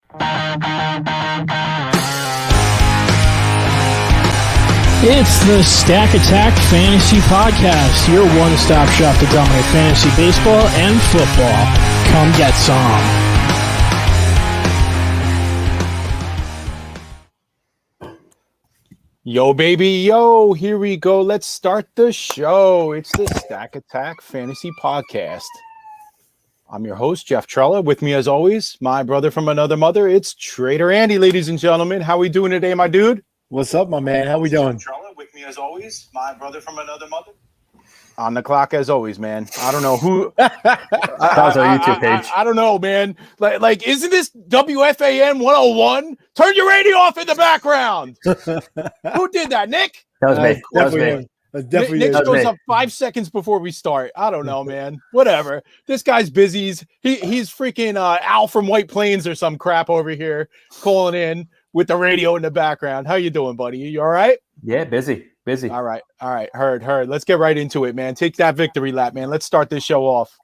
It's the Stack Attack Fantasy Podcast, your one-stop shop to dominate fantasy baseball and football. Come get some. Yo, baby, yo, here we go. Let's start the show. It's the Stack Attack Fantasy Podcast. I'm your host, Jeff Trella. With me, as always, my brother from another mother. It's Trader Andy, ladies and gentlemen. How we doing today, my dude? What's up, my man? How we doing? Trella, with me, as always, my brother from another mother. On the clock, as always, man. I don't know who. That was our YouTube page. I don't know, man. Like, isn't this WFAN 101? Turn your radio off in the background. Who did that, Nick? That was me. That was me. Nick shows up 5 seconds before we start. I don't know, man. Whatever. This guy's busy. He's freaking Al from White Plains or some crap over here calling in with the radio in the background. How you doing, buddy? You all right? Yeah, busy. All right. Heard. Let's get right into it, man. Take that victory lap, man. Let's start this show off.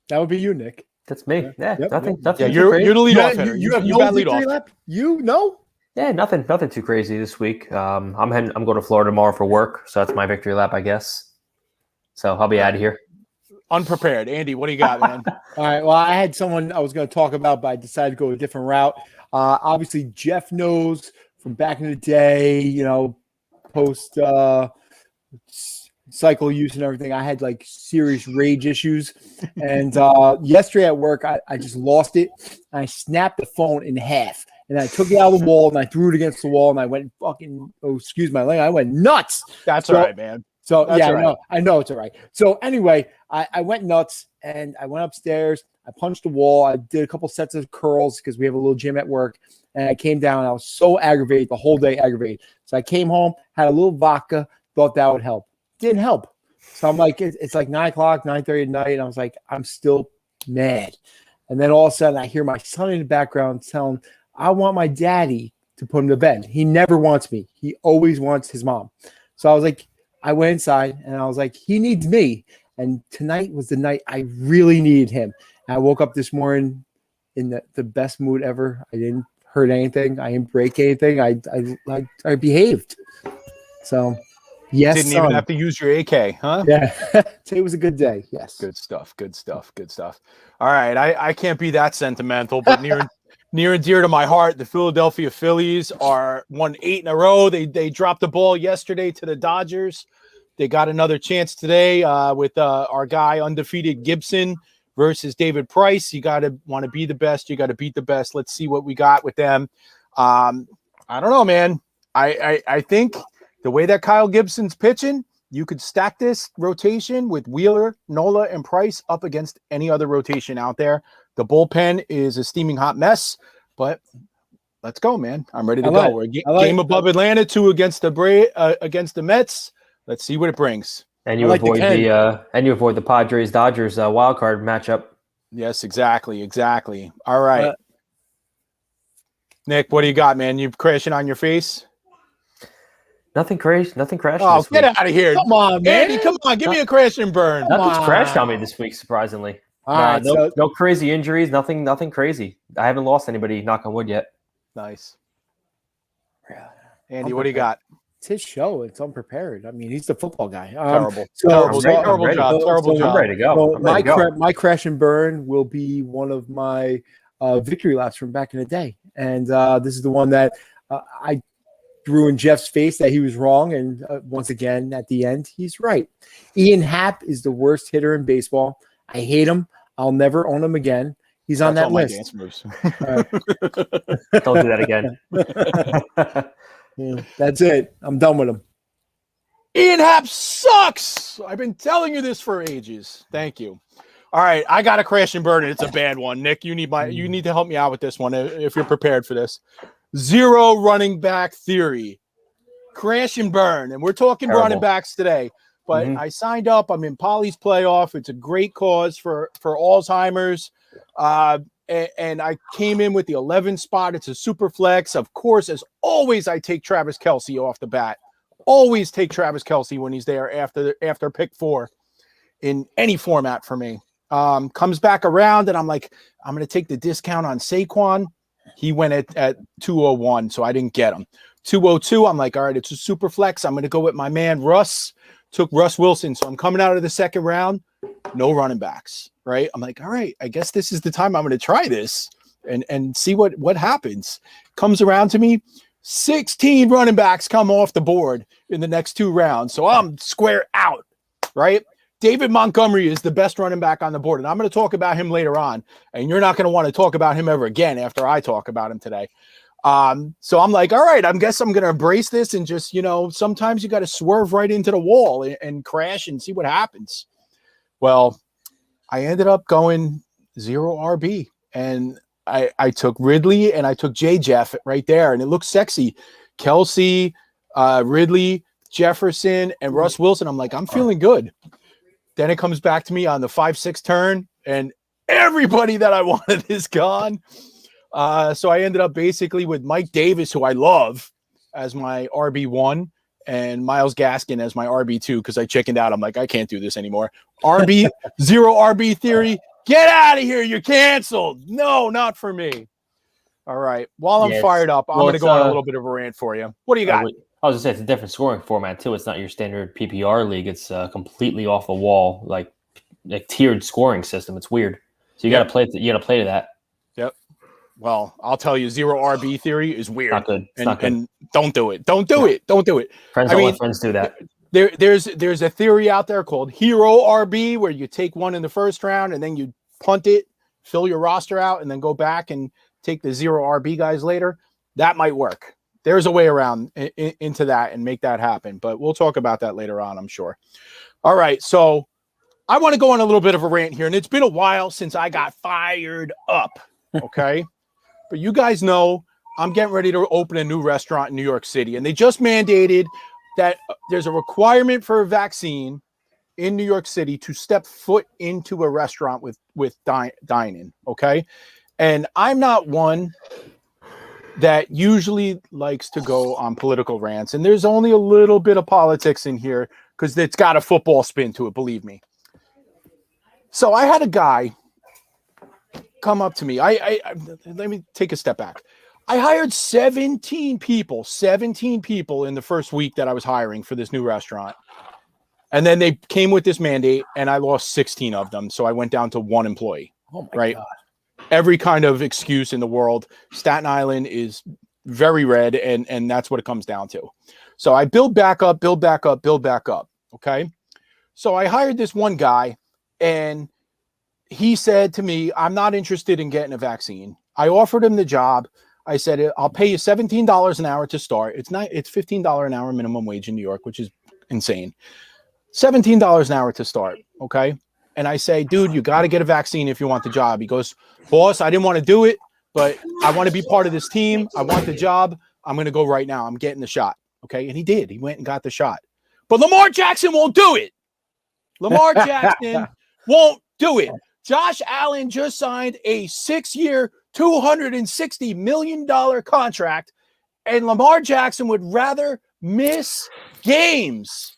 That would be you, Nick. That's me. Yeah, Yep. nothing. Yeah, you're the lead off hitter. You have you no got lead victory off. lap? You know? Yeah, nothing too crazy this week. I'm going to Florida tomorrow for work, so that's my victory lap, I guess. So I'll be out of here. Unprepared. Andy, what do you got, man? All right. Well, I had someone I was going to talk about, but I decided to go a different route. Obviously, Jeff knows from back in the day, post cycle use and everything, I had like serious rage issues. And yesterday at work, I just lost it. I snapped the phone in half. And I took it out of the wall and I threw it against the wall and I went excuse my language, I went nuts. That's all right, man. So That's yeah, all right. I know it's all right. So anyway, I went nuts and I went upstairs. I punched the wall. I did a couple sets of curls because we have a little gym at work. And I came down. And I was so aggravated, the whole day aggravated. So I came home, had a little vodka, thought that would help. Didn't help. So I'm like, it's like 9 o'clock, 9:30 at night. And I was like, I'm still mad. And then all of a sudden I hear my son in the background telling, I want my daddy to put him to bed. He never wants me. He always wants his mom. So I was like, I went inside and I was like, he needs me. And tonight was the night I really needed him. And I woke up this morning in the best mood ever. I didn't hurt anything. I didn't break anything. I behaved. So yes. Didn't even have to use your AK, huh? Yeah. It was a good day. Yes. Good stuff. All right. I can't be that sentimental, but near and dear to my heart, the Philadelphia Phillies won 8 in a row. They dropped the ball yesterday to the Dodgers. They got another chance today with our guy undefeated Gibson versus David Price. You got to want to be the best. You got to beat the best. Let's see what we got with them. I don't know, man. I think the way that Kyle Gibson's pitching, you could stack this rotation with Wheeler, Nola, and Price up against any other rotation out there. The bullpen is a steaming hot mess, but let's go, man. I'm ready to go. We're game above Atlanta, 2 against the Mets. Let's see what it brings. And you avoid the Padres Dodgers wild card matchup. Yes, exactly. All right, Nick, what do you got, man? You crashing on your face? Nothing crazy. Nothing crashing. Oh, this get week. out of here! Come on, man. Andy, come on, give me a crash and burn. Nothing's crashed on me this week, surprisingly. All right, no crazy injuries. Nothing crazy. I haven't lost anybody. Knock on wood yet. Nice. Andy, what do you got? It's his show. It's unprepared. I mean, he's the football guy. Terrible job. I'm ready to go. My crash and burn will be one of my victory laps from back in the day. And this is the one that I threw in Jeff's face that he was wrong. And once again, at the end, he's right. Ian Happ is the worst hitter in baseball. I hate him. I'll never own him again. He's on that list. Dance moves. Don't do that again. Yeah, that's it. I'm done with him. Ian Happ sucks. I've been telling you this for ages. Thank you. All right, I got a crash and burn. It's a bad one. Nick, you need to help me out with this one if you're prepared for this. 0 running back theory. Crash and burn. And we're talking running backs today. But I signed up. I'm in Polly's playoff. It's a great cause for Alzheimer's. And I came in with the 11 spot. It's a super flex. Of course, as always, I take Travis Kelce off the bat. Always take Travis Kelce when he's there after pick 4 in any format for me. Comes back around, and I'm like, I'm going to take the discount on Saquon. He went at 201, so I didn't get him. 202, I'm like, all right, it's a super flex. I'm going to go with my man Russ. Took Russ Wilson, so I'm coming out of the second round. No running backs, right? I'm like, all right, I guess this is the time I'm going to try this and see what happens. Comes around to me, 16 running backs come off the board in the next 2 rounds, so I'm square out, right? David Montgomery is the best running back on the board, and I'm going to talk about him later on, and you're not going to want to talk about him ever again after I talk about him today. So I'm like, all right, I guess I'm going to embrace this and just, sometimes you got to swerve right into the wall and crash and see what happens. Well, I ended up going 0 RB, and I took Ridley and I took J. Jeff right there, and it looks sexy. Kelsey, Ridley, Jefferson, and Russ Wilson. I'm like, I'm feeling good. Then it comes back to me on the 5-6 turn, and everybody that I wanted is gone. So I ended up basically with Mike Davis, who I love, as my RB1, and Myles Gaskin as my RB2 because I chickened out. I'm like, I can't do this anymore. RB, 0 RB theory. Get out of here. You're canceled. No, not for me. All right. While I'm fired up, I'm going to go on a little bit of a rant for you. What do you got? I was going to say, it's a different scoring format, too. It's not your standard PPR league. It's completely off the wall, like tiered scoring system. It's weird. So you got to play. You got to play to that. Yep. Well, I'll tell you, 0 RB theory is weird. Not good. It's not good. And don't do it. Don't do it. Don't do it. Friends don't let friends do that. There's a theory out there called hero RB where you take one in the first round and then you punt it, fill your roster out, and then go back and take the 0 RB guys later. That might work. There's a way around into that and make that happen, but we'll talk about that later on, I'm sure. All right, so I want to go on a little bit of a rant here, and it's been a while since I got fired up, okay? But you guys know I'm getting ready to open a new restaurant in New York City, and they just mandated that there's a requirement for a vaccine in New York City to step foot into a restaurant with dining, okay? And I'm not one that usually likes to go on political rants, and there's only a little bit of politics in here because it's got a football spin to it, believe me. So I had a guy come up to me. I let me take a step back. I hired 17 people in the first week that I was hiring for this new restaurant. And then they came with this mandate, and I lost 16 of them. So I went down to 1 employee. Oh my God. Every kind of excuse in the world. Staten Island is very red, and that's what it comes down to. So I build back up. Okay. So I hired this one guy, and he said to me, I'm not interested in getting a vaccine. I offered him the job. I said, I'll pay you $17 an hour to start. It's $15 an hour minimum wage in New York, which is insane. $17 an hour to start. Okay. And I say, dude, you got to get a vaccine if you want the job. He goes, boss, I didn't want to do it, but I want to be part of this team. I want the job. I'm going to go right now. I'm getting the shot. Okay. And he did. He went and got the shot. But Lamar Jackson won't do it. Lamar Jackson won't do it. Josh Allen just signed a 6-year, $260 million contract, and Lamar Jackson would rather miss games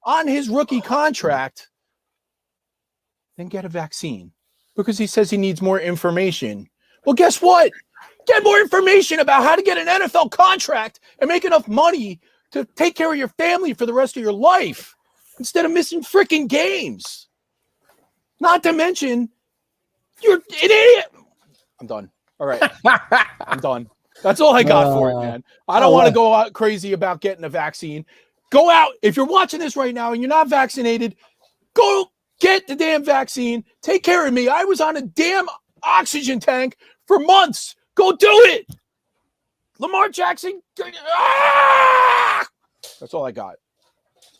on his rookie contract than get a vaccine because he says he needs more information. Well, guess what? Get more information about how to get an NFL contract and make enough money to take care of your family for the rest of your life instead of missing freaking games. Not to mention, you're an idiot. I'm done. All right. I'm done. That's all I got for it, man. I don't want to go out crazy about getting a vaccine. Go out. If you're watching this right now and you're not vaccinated, go get the damn vaccine. Take care of me. I was on a damn oxygen tank for months. Go do it. Lamar Jackson. That's all I got.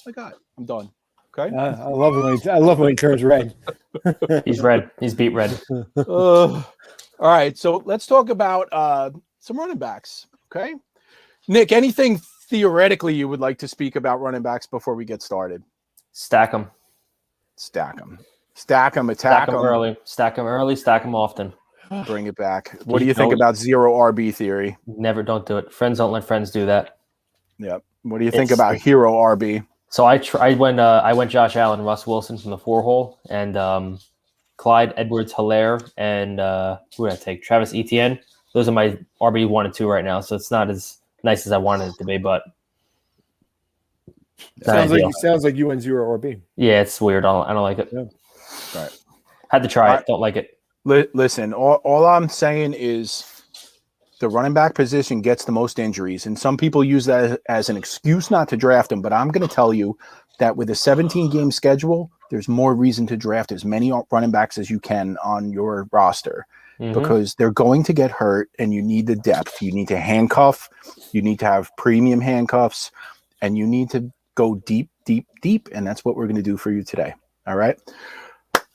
I'm done. Okay. I love when he turns red. He's red. He's beat red. All right. So let's talk about some running backs. Okay. Nick, anything theoretically you would like to speak about running backs before we get started? Stack them. Attack them. Stack them early. Stack them early. Stack them often. Bring it back. What do you think about 0 RB theory? Never. Don't do it. Friends don't let friends do that. Yep. What do you think about hero RB? So I went Josh Allen, Russ Wilson from the 4-hole, and Clyde, Edwards, Zelaire, and who did I take? Travis Etienne. Those are my RB 1 and 2 right now. So it's not as nice as I wanted it to be, but sounds like you went 0 RB. Yeah, it's weird. I don't like it. Yeah. Right. Had to try it. Don't like it. Listen, all I'm saying is the running back position gets the most injuries, and some people use that as an excuse not to draft him. But I'm going to tell you that with a 17-game schedule, there's more reason to draft as many running backs as you can on your roster because they're going to get hurt, and you need the depth. You need to handcuff. You need to have premium handcuffs, and you need to go deep, deep, deep, and that's what we're going to do for you today. All right,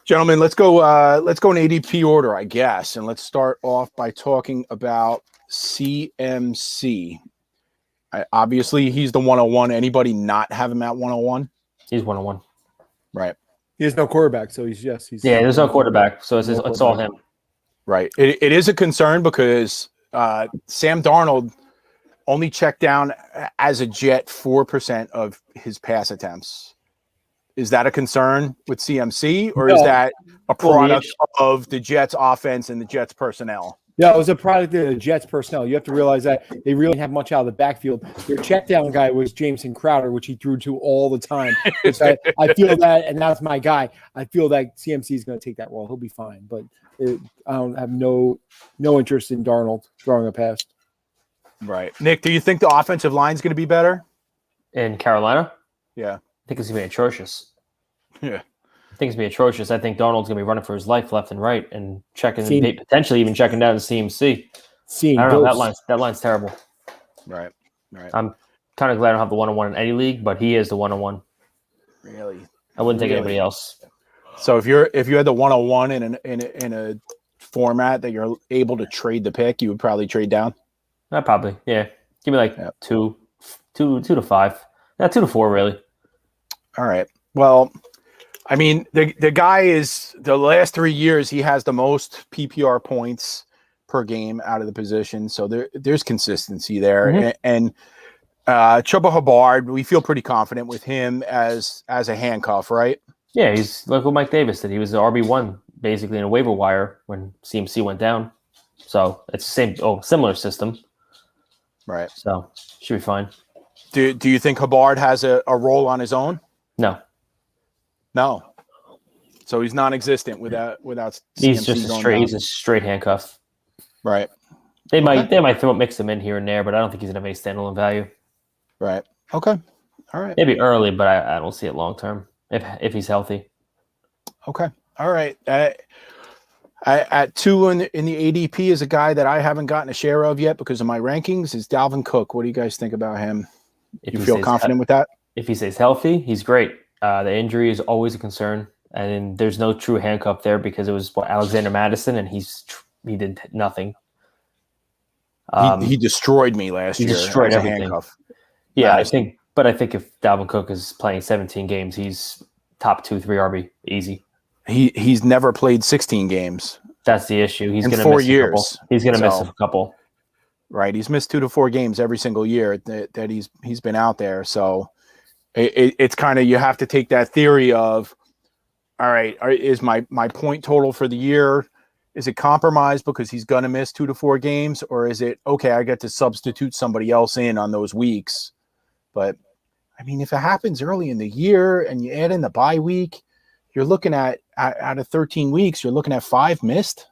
gentlemen, let's go in ADP order, I guess, and let's start off by talking about CMC. Obviously, he's the 101. Anybody not have him at 101? He's 101. Right. He has no quarterback, so he's there's no quarterback, so it's all him. Right. It is a concern because Sam Darnold only checked down as a Jet 4% of his pass attempts. Is that a concern with CMC, or is that a product of the Jets offense and the Jets personnel? Yeah, it was a product of the Jets personnel. You have to realize that they really didn't have much out of the backfield. Their check down guy was Jameson Crowder, which he threw to all the time. I feel that, and that's my guy. I feel that CMC is going to take that role. He'll be fine, but I don't have no interest in Darnold throwing a pass. Right. Nick, do you think the offensive line is going to be better? In Carolina? Yeah. I think it's going to be atrocious. Yeah. I think it's going to be atrocious. I think Darnold's going to be running for his life left and right and potentially even checking down to CMC. I don't know. That line's terrible. Right. I'm kind of glad I don't have the 101 in any league, but he is the 101. Really? I wouldn't take anybody else. So if you had the 101 in a format that you're able to trade the pick, you would probably trade down? Probably, yeah. Give me like 2 to 5. Yeah, 2 to 4, really. All right. Well, I mean, the guy is the last 3 years he has the most PPR points per game out of the position, so there's consistency there. And Chubb Hubbard, we feel pretty confident with him as a handcuff, right? Yeah, he's like what Mike Davis did. He was the RB1 basically in a waiver wire when CMC went down. So it's the similar system. Right. So should be fine. Do you think Hubbard has a role on his own? No. So he's non-existent without CMC. He's just a straight handcuff. Right. They might mix him in here and there, but I don't think he's gonna have any standalone value. Right. Okay. All right. Maybe early, but I don't see it long term if he's healthy. Okay. All right. At 2 in the ADP is a guy that I haven't gotten a share of yet because of my rankings is Dalvin Cook. What do you guys think about him? You feel confident with that? If he stays healthy, he's great. The injury is always a concern, and there's no true handcuff there because it was Alexander Madison, and he did nothing. He destroyed me last year. He destroyed everything. Handcuff. Yeah, Madison. I think if Dalvin Cook is playing 17 games, he's top 2-3 RB easy. He's never played 16 games. That's the issue. He's going to 4 years. He's going to miss a couple. Right. He's missed 2 to 4 games every single year that he's been out there. So it's kind of, you have to take that theory of, all right, is my point total for the year, is it compromised because he's going to miss 2 to 4 games, or is it, okay, I get to substitute somebody else in on those weeks? But I mean, if it happens early in the year and you add in the bye week, you're looking at out of 13 weeks, you're looking at 5 missed.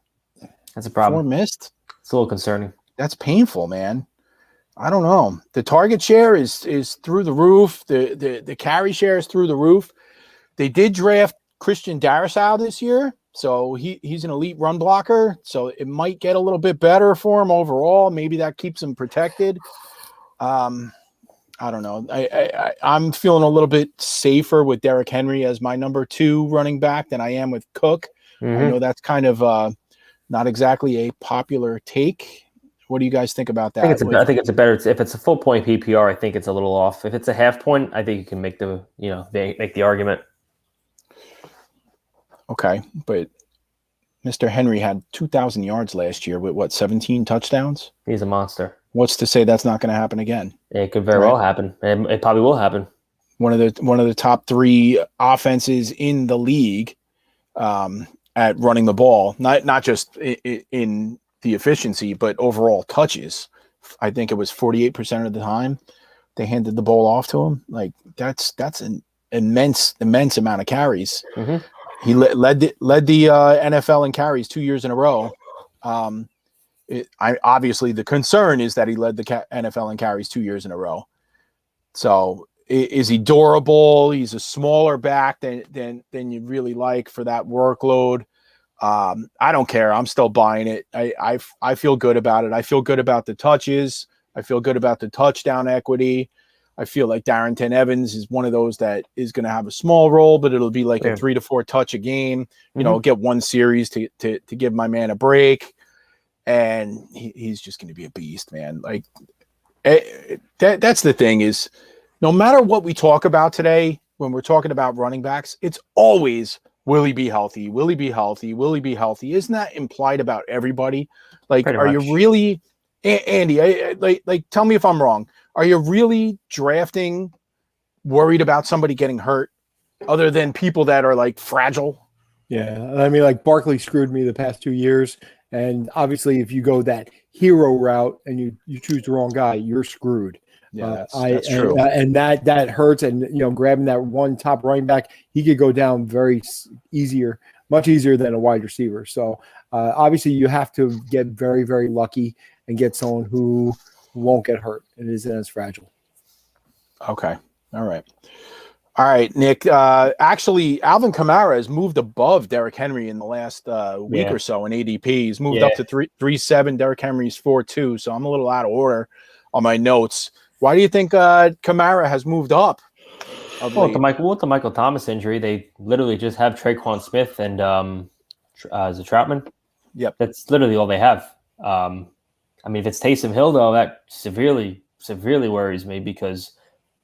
That's a problem. 4 missed. It's a little concerning. That's painful, man. I don't know. The target share is through the roof. The carry share is through the roof. They did draft Christian Darrisaw this year, so he's an elite run blocker. So it might get a little bit better for him overall. Maybe that keeps him protected. I don't know. I'm feeling a little bit safer with Derrick Henry as my number 2 running back than I am with Cook. I know that's kind of not exactly a popular take. What do you guys think about that? I think it's a better. If it's a full point PPR, I think it's a little off. If it's a half point, I think you can make the argument. Okay, but Mr. Henry had 2,000 yards last year with 17 touchdowns? He's a monster. What's to say that's not going to happen again? It could very well happen. It probably will happen. one of the top 3 offenses in the league at running the ball. Not just in the efficiency, but overall touches. I think it was 48% of the time they handed the ball off to him. Like that's an immense amount of carries. Mm-hmm. He led the NFL in carries 2 years in a row. Obviously the concern is that he led the NFL in carries 2 years in a row. So is he durable? He's a smaller back than you really like for that workload. I don't care. I'm still buying it. I feel good about it. I feel good about the touches. I feel good about the touchdown equity. I feel like Darrington Evans is one of those that is going to have a small role, but it'll be like a 3 to 4 touch a game. You know, get one series to give my man a break, and he's just going to be a beast, man. Like that's the thing is, no matter what we talk about today, when we're talking about running backs, it's always will he be healthy? Will he be healthy? Will he be healthy? Isn't that implied about everybody? Like, Pretty are much. you really, Andy? Like, tell me if I'm wrong. Are you really drafting worried about somebody getting hurt, other than people that are like fragile? Yeah, I mean, like Barkley screwed me the past 2 years, and obviously, if you go that hero route and you choose the wrong guy, you're screwed. Yeah, that's true. And that hurts. And grabbing that one top running back, he could go down much easier than a wide receiver. So obviously, you have to get very, very lucky and get someone who won't get hurt and isn't as fragile. Okay. All right, Nick. Actually, Alvin Kamara has moved above Derrick Henry in the last week or so in ADP. He's moved up to 3.7. Derrick Henry's 4.2. So I'm a little out of order on my notes. Why do you think Kamara has moved up? With the Michael Thomas injury, they literally just have Traquan Smith and is it Troutman? Yep. That's literally all they have. I mean, if it's Taysom Hill, though, that severely worries me because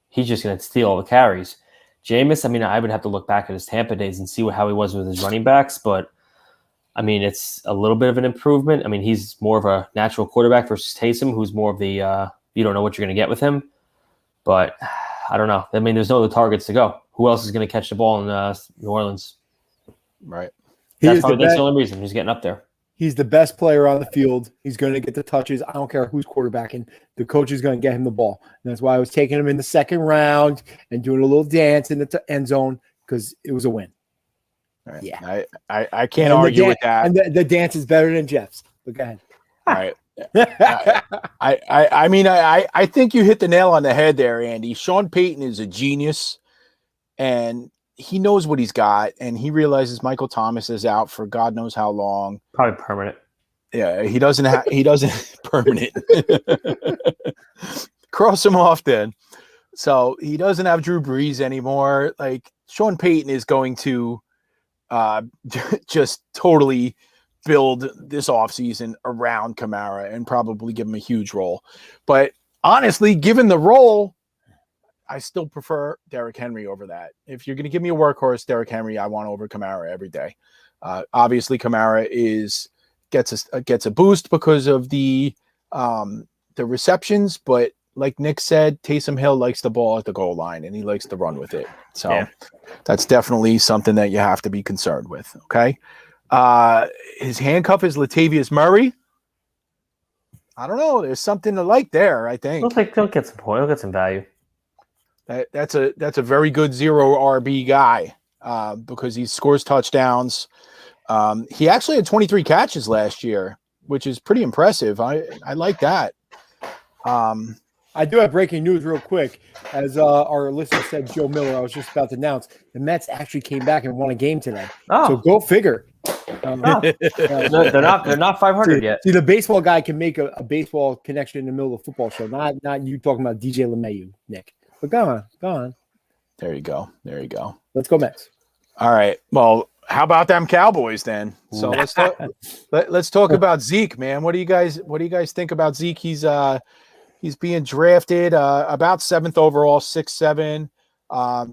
he's just going to steal all the carries. Jameis, I mean, I would have to look back at his Tampa days and see how he was with his running backs, but I mean, it's a little bit of an improvement. I mean, he's more of a natural quarterback versus Taysom, who's more of the you don't know what you're going to get with him. But I don't know. I mean, there's no other targets to go. Who else is going to catch the ball in New Orleans? Right. That's the only reason he's getting up there. He's the best player on the field. He's going to get the touches. I don't care who's quarterbacking. The coach is going to get him the ball. And that's why I was taking him in the second round and doing a little dance in the end zone because it was a win. Right. Yeah. I can't argue with that. And the dance is better than Jeff's. But go ahead. All right. I mean, I think you hit the nail on the head there, Andy. Sean Payton is a genius, and he knows what he's got, and he realizes Michael Thomas is out for God knows how long. Probably permanent. Yeah, he doesn't permanent. Cross him off then. So he doesn't have Drew Brees anymore. Like Sean Payton is going to just totally build this offseason around Kamara and probably give him a huge role. But honestly, given the role, I still prefer Derrick Henry over that. If you're going to give me a workhorse, Derrick Henry, I want over Kamara every day. Obviously, Kamara gets a boost because of the receptions, but like Nick said, Taysom Hill likes the ball at the goal line and he likes to run with it. So that's definitely something that you have to be concerned with. Okay. His handcuff is Latavius Murray. I don't know. There's something to like there, I think. He'll get some point. He'll get some value. That's a very good 0 RB guy because he scores touchdowns. He actually had 23 catches last year, which is pretty impressive. I like that. I do have breaking news real quick. As our listener said, Joe Miller, I was just about to announce, the Mets actually came back and won a game today. Oh. So go figure. They're not 500 yet. See, the baseball guy can make a baseball connection in the middle of a football show. Not you talking about DJ LeMahieu, Nick. But go on. There you go. Let's go Mets. All right. Well, how about them Cowboys then? So let's talk about Zeke, man. What do you guys think about Zeke? He's being drafted about 7th overall, 6'7",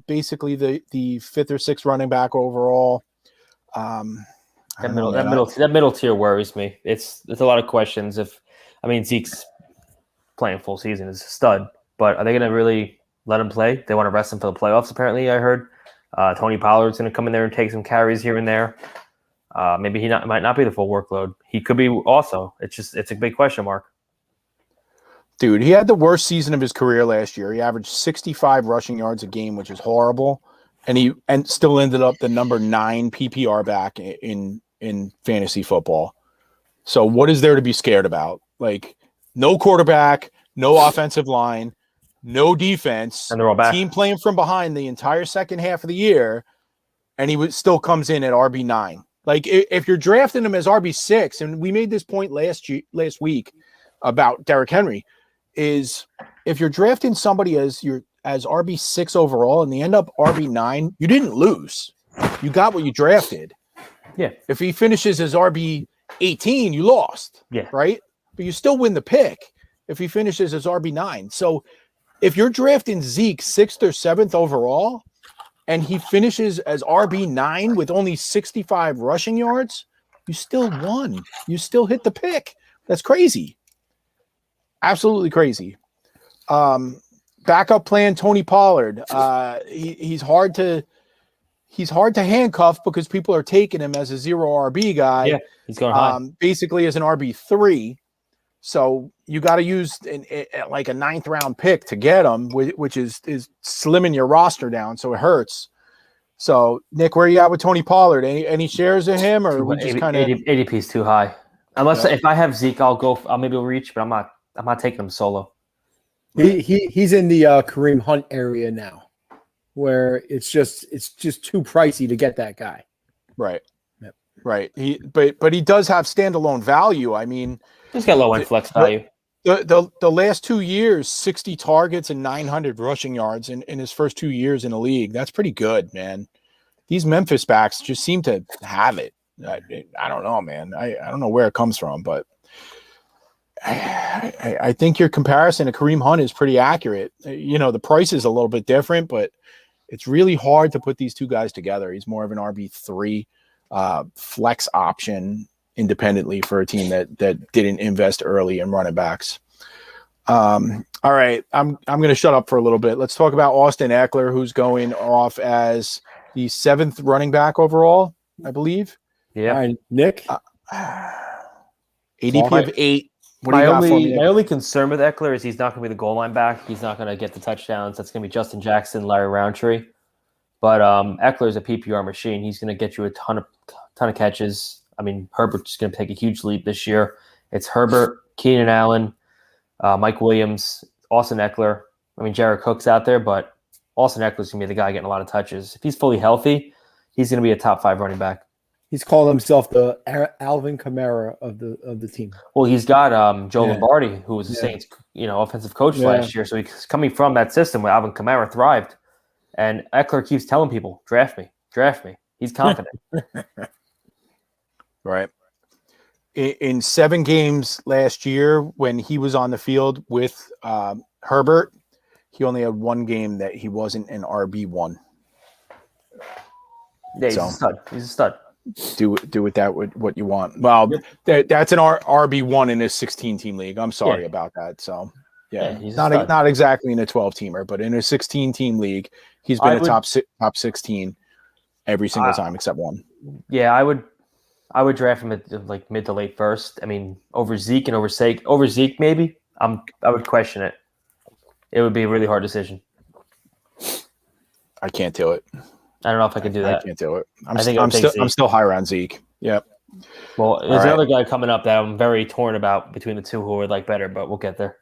basically the 5th or 6th running back overall. That middle tier worries me. It's a lot of questions. Zeke's playing full season as a stud, but are they going to really let him play. They want to rest him for the playoffs, apparently, I heard. Tony Pollard's going to come in there and take some carries here and there. Maybe might not be the full workload. He could be also. It's a big question mark. Dude, he had the worst season of his career last year. He averaged 65 rushing yards a game, which is horrible. And he still ended up the number 9 PPR back in fantasy football. So what is there to be scared about? Like, no quarterback, no offensive line, no defense, and they're all back. Team playing from behind the entire second half of the year, and he still comes in at RB9. Like, if you're drafting him as RB6, and we made this point last week about Derrick Henry, is if you're drafting somebody as RB6 overall and they end up RB9, you didn't lose. You got what you drafted. Yeah. If he finishes as RB18, you lost. Yeah. Right? But you still win the pick if he finishes as RB9. So if you're drafting Zeke 6th or 7th overall and he finishes as RB9 with only 65 rushing yards, you still won. You still hit the pick. That's crazy. Absolutely crazy. Backup plan, Tony Pollard. He's hard to handcuff because people are taking him as a 0 RB guy. Yeah, he's going high. Basically as an RB3. So you got to use like a 9th round pick to get him, which is slimming your roster down, so it hurts. So Nick, where are you at with Tony Pollard? Any shares of him, or we just kind of ADP is too high? Unless if I have Zeke, I'll maybe reach, but I'm not taking him solo. He's in the Kareem Hunt area now, where it's just too pricey to get that guy. Right. Yep. Right. But he does have standalone value. I mean, he's got low end flex value. The last 2 years, 60 targets and 900 rushing yards in his first 2 years in the league. That's pretty good, man. These Memphis backs just seem to have it. I don't know, man. I don't know where it comes from, but I think your comparison to Kareem Hunt is pretty accurate. You know, the price is a little bit different, but it's really hard to put these two guys together. He's more of an RB3 flex option independently for a team that didn't invest early in running backs. All right, I'm going to shut up for a little bit. Let's talk about Austin Eckler, who's going off as the 7th running back overall, I believe. Yeah. All right, Nick. ADP of 8. My only concern with Eckler is he's not going to be the goal line back. He's not going to get the touchdowns. That's going to be Justin Jackson, Larry Roundtree. But Eckler is a PPR machine. He's going to get you a ton of catches. I mean, Herbert's going to take a huge leap this year. It's Herbert, Keenan Allen, Mike Williams, Austin Eckler. I mean, Derrick Cook's out there, but Austin Eckler's going to be the guy getting a lot of touches. If he's fully healthy, he's going to be a top 5 running back. He's called himself the Alvin Kamara of the team. Well, he's got Joe Lombardi, who was the Saints, offensive coach last year. So he's coming from that system where Alvin Kamara thrived. And Eckler keeps telling people, draft me. He's confident. Right. In 7 games last year, when he was on the field with Herbert, he only had 1 game that he wasn't an RB1. Yeah, he's a stud. Do with that what you want. Well, that's an RB1 in a 16-team league. I'm sorry about that. So, he's not exactly in a 12-teamer, but in a 16-team league, he's been top 16 every single time except 1. Yeah, I would draft him at like mid to late first. I mean, over Zeke maybe. I would question it. It would be a really hard decision. I can't do it. I don't know if I can do that. I can't do it. I'm still higher on Zeke. Yep. Well, there's another guy coming up that I'm very torn about between the two who would like better, but we'll get there.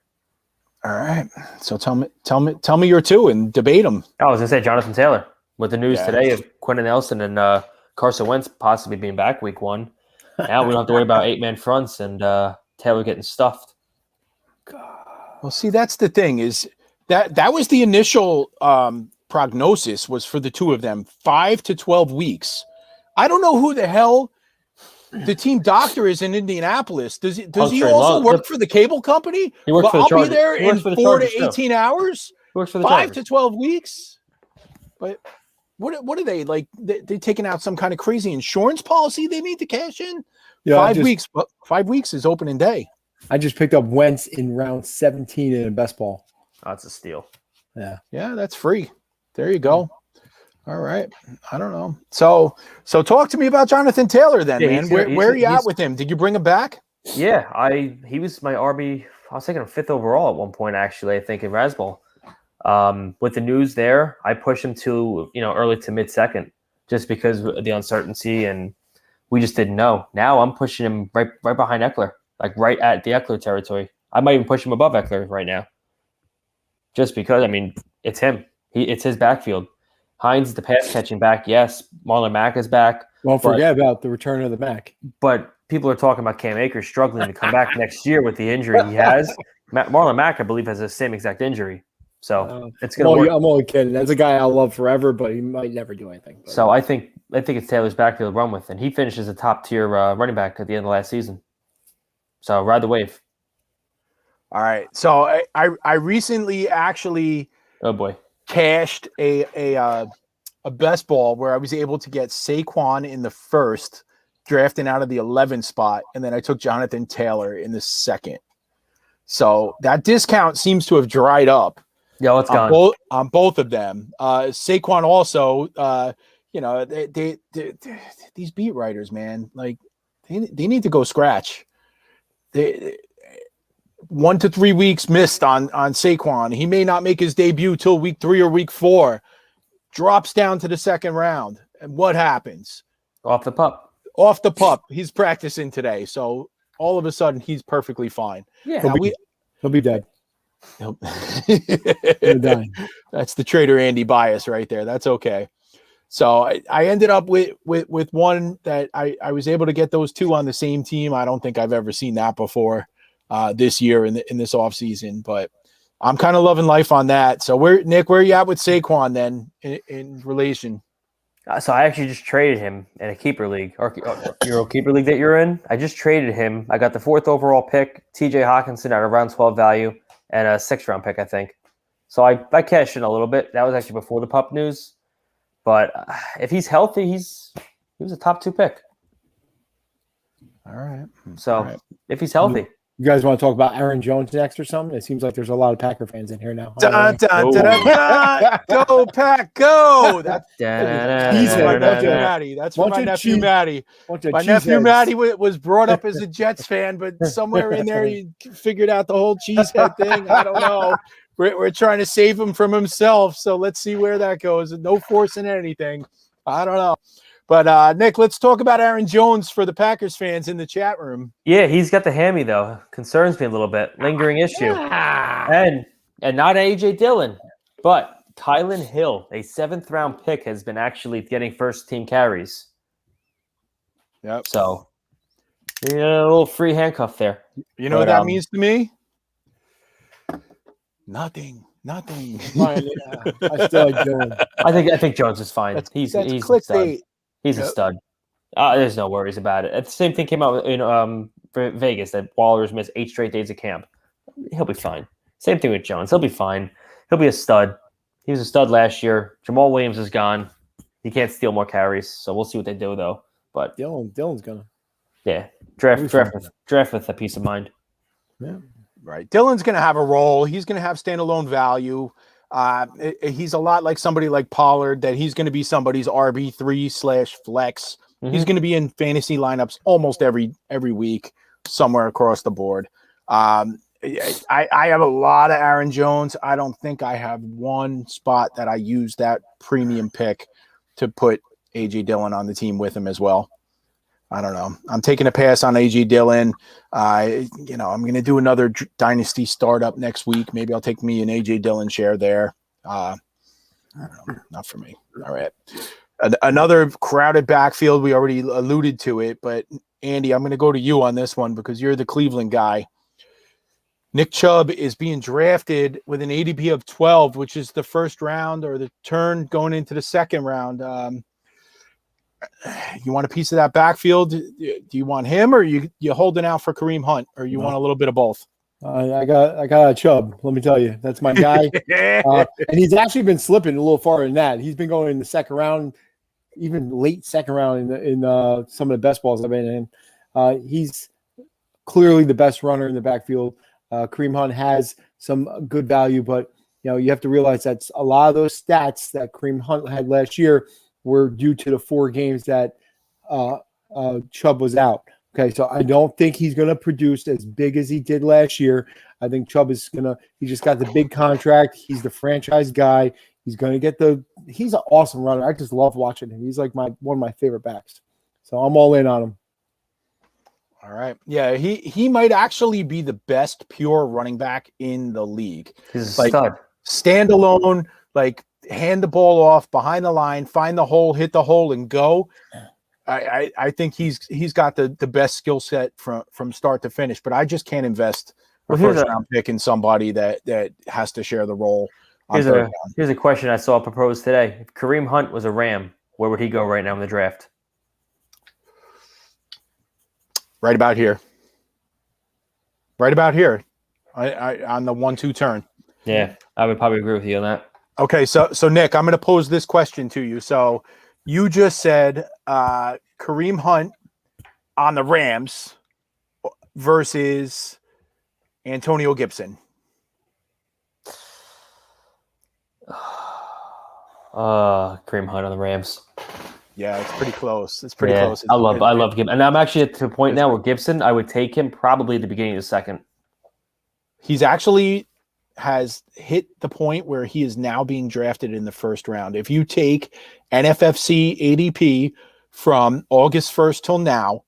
All right. So tell me your 2 and debate them. I was gonna say Jonathan Taylor with the news today of Quentin Nelson and Carson Wentz possibly being back week 1. Now we don't have to worry about 8-man fronts and Taylor getting stuffed. Well, see, that's the thing is that was the initial prognosis was for the 2 of them 5 to 12 weeks. I don't know who the hell the team doctor is in Indianapolis. Does he also work for the cable company? He works for the Chargers. I'll be there in 4 to 18 hours. He works for the 5 to 12 weeks. But what are they like? They taking out some kind of crazy insurance policy they need to cash in? Yeah, 5 weeks. 5 weeks is opening day. I just picked up Wentz in round 17 in a best ball. Oh, that's a steal. Yeah, that's free. There you go. All right. I don't know. So talk to me about Jonathan Taylor then, man. Where are you at with him? Did you bring him back? Yeah, he was my RB. I was taking him 5th overall at one point, actually, I think, in Rasball. With the news there, I pushed him to, early to mid-second just because of the uncertainty, and we just didn't know. Now I'm pushing him right behind Eckler, like right at the Eckler territory. I might even push him above Eckler right now. Just because, it's him. It's his backfield. Hines is the pass-catching back, yes. Marlon Mack is back. Don't forget about the return of the Mack. But people are talking about Cam Akers struggling to come back next year with the injury he has. Marlon Mack, I believe, has the same exact injury. So it's going to work. I'm only kidding. That's a guy I'll love forever, but he might never do anything. But. So I think it's Taylor's backfield to run with, and he finishes a top-tier running back at the end of last season. So ride the wave. All right. So I recently actually cashed a best ball where I was able to get Saquon in the 1st, drafting out of the 11th spot, and then I took Jonathan Taylor in the 2nd. So that discount seems to have dried up. Yeah, it's gone. On both of them. Saquon also, these beat writers, man, like they need to go scratch. 1 to 3 weeks missed on Saquon. He may not make his debut till week 3 or week 4. Drops down to the 2nd round. And what happens? Off the pup. He's practicing today. So all of a sudden he's perfectly fine. Yeah. He'll be dead. That's the Trader Andy bias right there. That's okay. So I ended up with one that I was able to get those two on the same team. I don't think I've ever seen that before this year in this offseason, but I'm kind of loving life on that. So Nick, where are you at with Saquon then in relation? So I actually just traded him in a keeper league, or Euro keeper league that you're in. I just traded him. I got the 4th overall pick, TJ Hawkinson at around 12 value, and a 6th round pick, I think. So I cashed in a little bit. That was actually before the pup news. But if he's healthy, he was a top 2 pick. All right. So if he's healthy. You guys want to talk about Aaron Jones next or something? It seems like there's a lot of Packer fans in here now. Go Pack, go! That's my nephew Matty. That's for my nephew Matty. My nephew Matty was brought up as a Jets fan, but somewhere in there he figured out the whole cheesehead thing. I don't know. We're trying to save him from himself, so let's see where that goes. No forcing anything. I don't know. But, Nick, let's talk about Aaron Jones for the Packers fans in the chat room. Yeah, he's got the hammy, though. Concerns me a little bit. Lingering issue. And not A.J. Dillon, but Kylan Hill, a 7th round pick, has been actually getting first-team carries. Yep. So, a little free handcuff there. You know what that means to me? Nothing. Fine, yeah. I still like Dillon. I think Jones is fine. He's clickbait. He's a stud. There's no worries about it. The same thing came out in Vegas that Waller's missed 8 straight days of camp. He'll be fine. Same thing with Jones. He'll be fine. He'll be a stud. He was a stud last year. Jamal Williams is gone. He can't steal more carries, so we'll see what they do though. But Dillon's gonna. Yeah, draft with a peace of mind. Yeah. Right. Dillon's going to have a role. He's going to have standalone value. He's a lot like somebody like Pollard, that he's going to be somebody's RB3/flex. Mm-hmm. He's going to be in fantasy lineups almost every week somewhere across the board. I have a lot of Aaron Jones. I don't think I have one spot that I use that premium pick to put A.J. Dillon on the team with him as well. I don't know. I'm taking a pass on A.J. Dillon. I'm going to do another dynasty startup next week. Maybe I'll take me an A.J. Dillon share there. I don't know. Not for me. All right. Another crowded backfield. We already alluded to it, but Andy, I'm going to go to you on this one because you're the Cleveland guy. Nick Chubb is being drafted with an ADP of 12, which is the first round or the turn going into the second round. You want a piece of that backfield? Do you want him, or you holding out for Kareem Hunt, or you want a little bit of both? I got a Chubb. Let me tell you, that's my guy. And he's actually been slipping a little farther than that. He's been going in the second round, even late second round in some of the best balls I've been in. He's clearly the best runner in the backfield. Kareem Hunt has some good value, but you have to realize that a lot of those stats that Kareem Hunt had last year were due to the 4 games that Chubb was out. Okay, so I don't think he's going to produce as big as he did last year. I think Chubb is going to – he just got the big contract. He's the franchise guy. He's going to get he's an awesome runner. I just love watching him. He's like one of my favorite backs. So I'm all in on him. All right. Yeah, he might actually be the best pure running back in the league. He's a stud. Standalone, like hand the ball off behind the line, find the hole, hit the hole, and go. I think he's got the best skill set from start to finish, but I just can't invest a first round pick in somebody that has to share the role. Here's a question I saw proposed today. If Kareem Hunt was a Ram, where would he go right now in the draft? Right about here. Right about here. I on the 1-2 turn. Yeah, I would probably agree with you on that. Okay, so Nick, I'm going to pose this question to you. So you just said Kareem Hunt on the Rams versus Antonio Gibson. Kareem Hunt on the Rams. Yeah, it's pretty close. It's pretty close. I love Gibson. And I'm actually at the point now where Gibson, I would take him probably at the beginning of the second. He's actually has hit the point where he is now being drafted in the first round. If you take NFFC ADP from August 1st till now,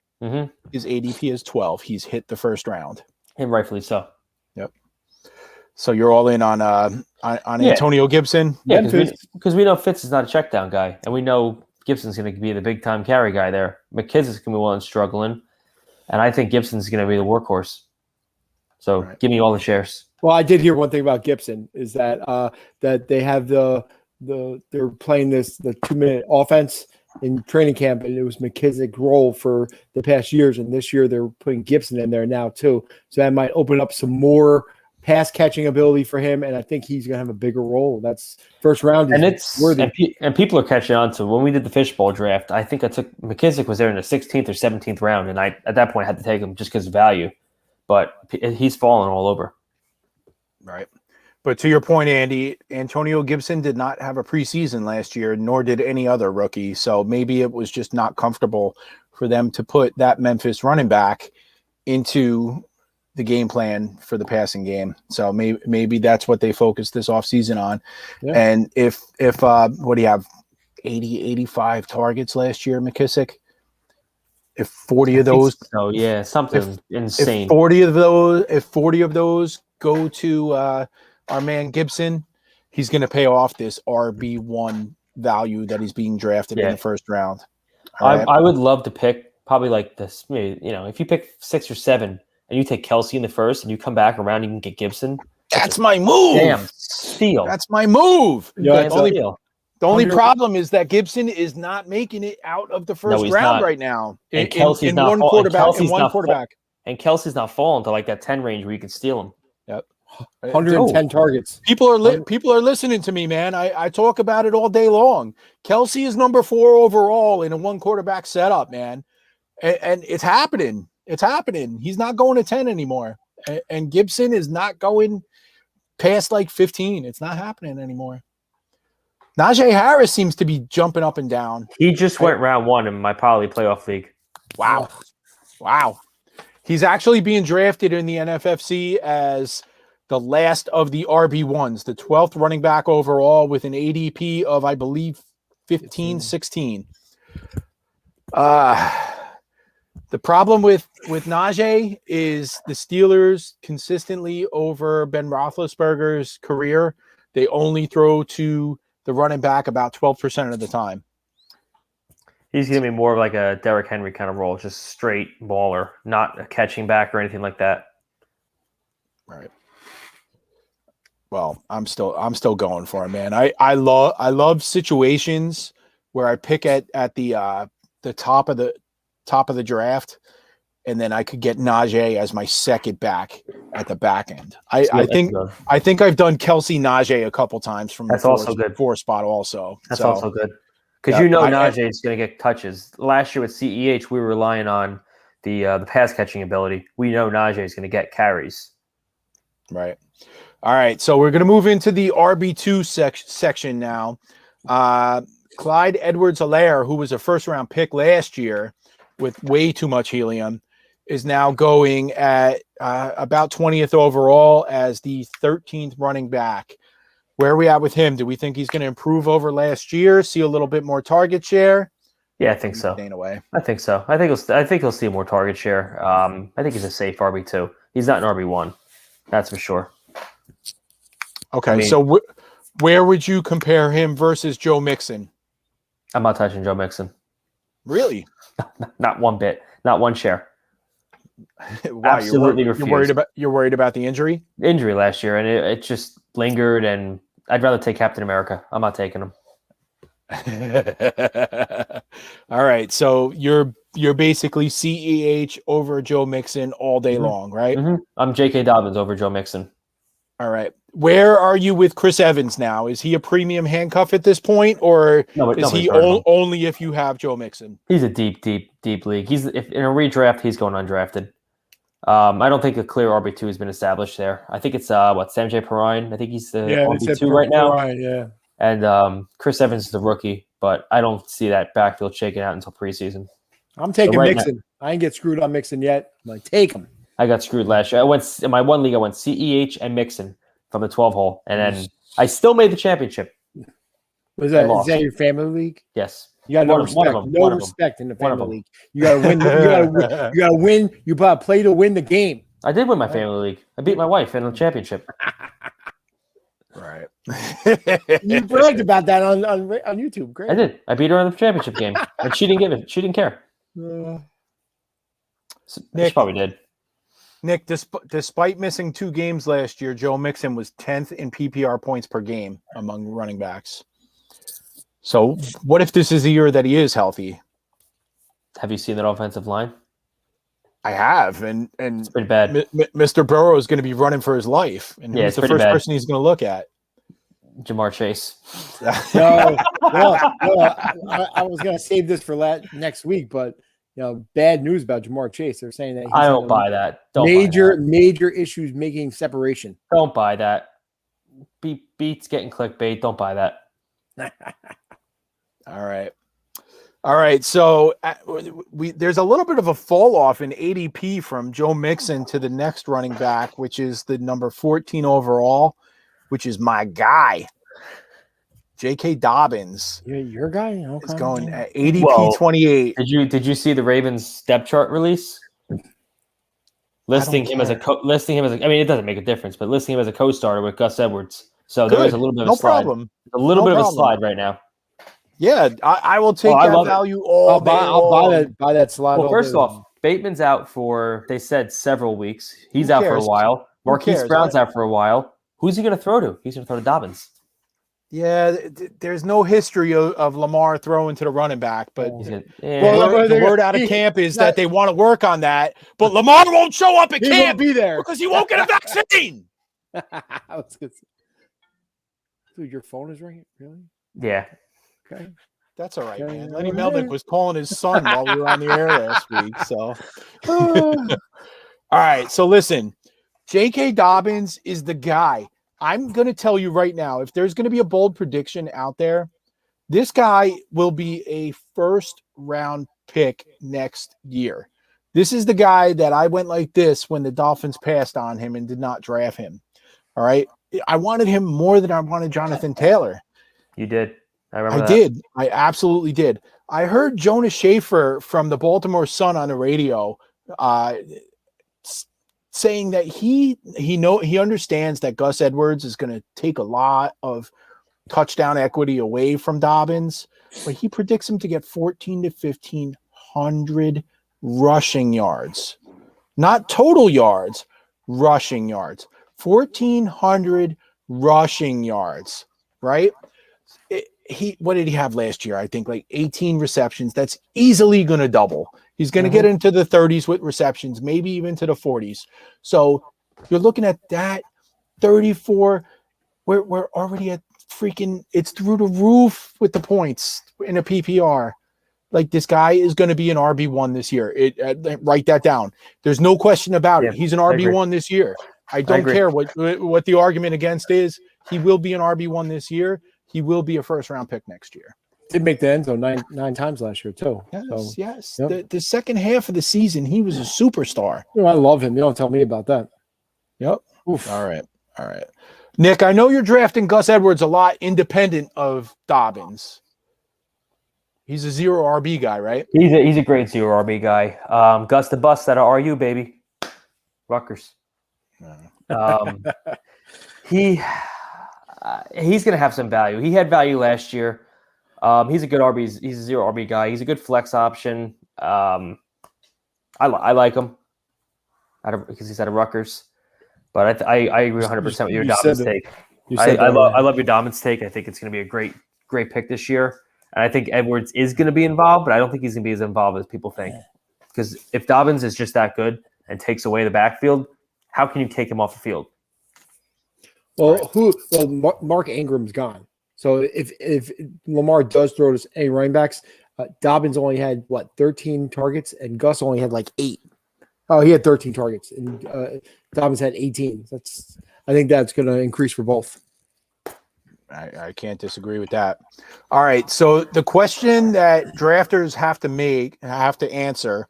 his ADP is 12. He's hit the first round. And rightfully so. Yep. So you're all in on Antonio Gibson? Yeah, because we know Fitz is not a check down guy, and we know Gibson's going to be the big time carry guy there. McKissic's going to be one struggling, and I think Gibson's going to be the workhorse. So give me all the shares. Well, I did hear one thing about Gibson is that that they have they're playing the 2-minute offense in training camp, and it was McKissick's role for the past years, and this year they're putting Gibson in there now too. So that might open up some more pass catching ability for him, and I think he's going to have a bigger role. That's first round, and it's worthy. And people are catching on to when we did the fishbowl draft. I think I took McKissick was there in the 16th or 17th round, and I at that point had to take him just because of value. But he's fallen all over. Right. But to your point, Andy, Antonio Gibson did not have a preseason last year, nor did any other rookie. So maybe it was just not comfortable for them to put that Memphis running back into the game plan for the passing game. So maybe that's what they focused this offseason on. Yeah. And if what do you have, 85 targets last year, McKissick? If 40 of those, something insane. If 40 of those go to our man Gibson, he's going to pay off this RB1 value that he's being drafted in the first round. I would love to pick probably like this. If you pick 6 or 7 and you take Kelsey in the first, and you come back around, you can get Gibson. That's my move. Damn steal. That's my move. Yeah, the only problem is that Gibson is not making it out of the first round right now. And Kelsey's not one quarterback. In one quarterback. And Kelsey's not falling to like that 10 range where you can steal him. Yep. 110 targets. People are listening to me, man. I talk about it all day long. Kelsey is number 4 overall in a one quarterback setup, man. And it's happening. It's happening. He's not going to 10 anymore. And Gibson is not going past like 15. It's not happening anymore. Najee Harris seems to be jumping up and down. He just went round 1 in my Poly playoff league. Wow. He's actually being drafted in the NFFC as the last of the RB1s, the 12th running back overall with an ADP of, I believe, 15, 16. The problem with Najee is the Steelers consistently over Ben Roethlisberger's career, they only throw to the running back about 12% of the time. He's going to be more of like a Derrick Henry kind of role, just straight baller, not a catching back or anything like that. Right. Well, I'm still going for him, man. I love situations where I pick at the top of the draft, and then I could get Najee as my second back at the back end. I think I've done Kelsey Najee a couple times from the 4 spot also. That's also good. Because Najee is going to get touches. Last year with CEH, we were relying on the pass catching ability. We know Najee is going to get carries. Right. All right, so we're going to move into the RB2 section now. Clyde Edwards-Helaire, who was a first-round pick last year with way too much helium, is now going at about 20th overall as the 13th running back. Where are we at with him? Do we think he's going to improve over last year, see a little bit more target share? Yeah, I think so. Staying away. I think so. I think he'll see more target share. I think he's a safe RB2. He's not an RB1. That's for sure. Okay, so where would you compare him versus Joe Mixon? I'm not touching Joe Mixon. Really? Not one bit. Not one share. Why? Absolutely You're worried about the injury? Injury last year, and it just lingered, and I'd rather take Captain America. I'm not taking him. All right, so you're basically CEH over Joe Mixon all day long, right? Mm-hmm. I'm J.K. Dobbins over Joe Mixon. All right. Where are you with Chris Evans now? Is he a premium handcuff at this point, or is he only if you have Joe Mixon? He's a deep league. If in a redraft, he's going undrafted. I don't think a clear RB2 has been established there. I think it's Sanjay Perrine. I think he's the RB2 right now. Yeah. And Chris Evans is the rookie, but I don't see that backfield shaking out until preseason. I'm taking Mixon. I ain't get screwed on Mixon yet. I'm like, take him. I got screwed last year. In my one league, I went CEH and Mixon from the 12 hole, and then I still made the championship. Is that your family league? Yes. You got no respect. No respect in the family league. You got to win. You got to win. You got to play to win the game. I did win my family league. I beat my wife in the championship. Right. You bragged about that on YouTube. Great. I did. I beat her in the championship game, and she didn't give it. She didn't care. She probably did. Nick, despite missing 2 games last year, Joe Mixon was 10th in PPR points per game among running backs. So what if this is the year that he is healthy? Have you seen that offensive line? I have, and it's pretty bad. Mr. Burrow is going to be running for his life, and who's the first person he's going to look at? Jamar Chase. No, I was going to save this for next week, but bad news about Jamar Chase. They're saying that I don't buy that. Major issues making separation. Don't buy that. Beats getting clickbait. Don't buy that. All right. So there's a little bit of a fall off in ADP from Joe Mixon to the next running back, which is the number 14 overall, which is my guy, J.K. Dobbins. Your guy? Okay. It's going at ADP 28. Did you see the Ravens depth chart release? Listing him as I mean, it doesn't make a difference, but listing him as a co-starter with Gus Edwards. So there is a little bit of a slide. Problem. A little bit of a slide right now. Yeah, I will take that value all day. I'll buy that slide. Well, first off, Bateman's out for, they said, several weeks. He's out for a while. Marquise Brown's out for a while. Who's he going to throw to? He's going to throw to Dobbins. Yeah, there's no history of Lamar throwing to the running back, but the word out of camp is that they want to work on that. But Lamar won't show up at camp. He won't be there because he won't get a vaccine. Dude, your phone is ringing? Really? Yeah. Okay. That's all right, man. Lenny Melnick was calling his son while we were on the air last week. So, all right. So listen, J.K. Dobbins is the guy. I'm going to tell you right now, if there's going to be a bold prediction out there, this guy will be a first-round pick next year. This is the guy that I went like this when the Dolphins passed on him and did not draft him. All right. I wanted him more than I wanted Jonathan Taylor. You did. I did. I absolutely did. I heard Jonas Schaefer from the Baltimore Sun on the radio saying that he understands that Gus Edwards is going to take a lot of touchdown equity away from Dobbins, but he predicts him to get 14 to 1,500 rushing yards, not total yards, rushing yards. 1,400 rushing yards, right? What did he have last year? I think like 18 receptions. That's easily going to double. He's going to get into the 30s with receptions, maybe even to the 40s. So you're looking at that 34. We're already at freaking, it's through the roof with the points in a PPR. Like, this guy is going to be an RB1 this year. Write that down. There's no question about it. He's an RB1 this year. I don't care what the argument against is. He will be an RB1 this year. He will be a first-round pick next year. Did make the end zone nine times last year too. Yes. Yep. The second half of the season, he was a superstar. I love him. You don't tell me about that. Yep. Oof. All right. Nick, I know you're drafting Gus Edwards a lot independent of Dobbins. He's a 0 RB guy, right? He's a great 0 RB guy. Gus the bust out of RU, baby. Rutgers. He's going to have some value. He had value last year. He's a good RB. He's a 0 RB guy. He's a good flex option. I like him because he's out of Rutgers. But I agree 100% with your Dobbins take. I love your Dobbins take. I think it's going to be a great pick this year. And I think Edwards is going to be involved, but I don't think he's going to be as involved as people think. Because if Dobbins is just that good and takes away the backfield, how can you take him off the field? Well, Mark Ingram's gone. So if Lamar does throw to any running backs, Dobbins only had 13 targets, and Gus only had 8. Oh, he had 13 targets, and Dobbins had 18. I think that's going to increase for both. I can't disagree with that. All right, so the question that drafters have to answer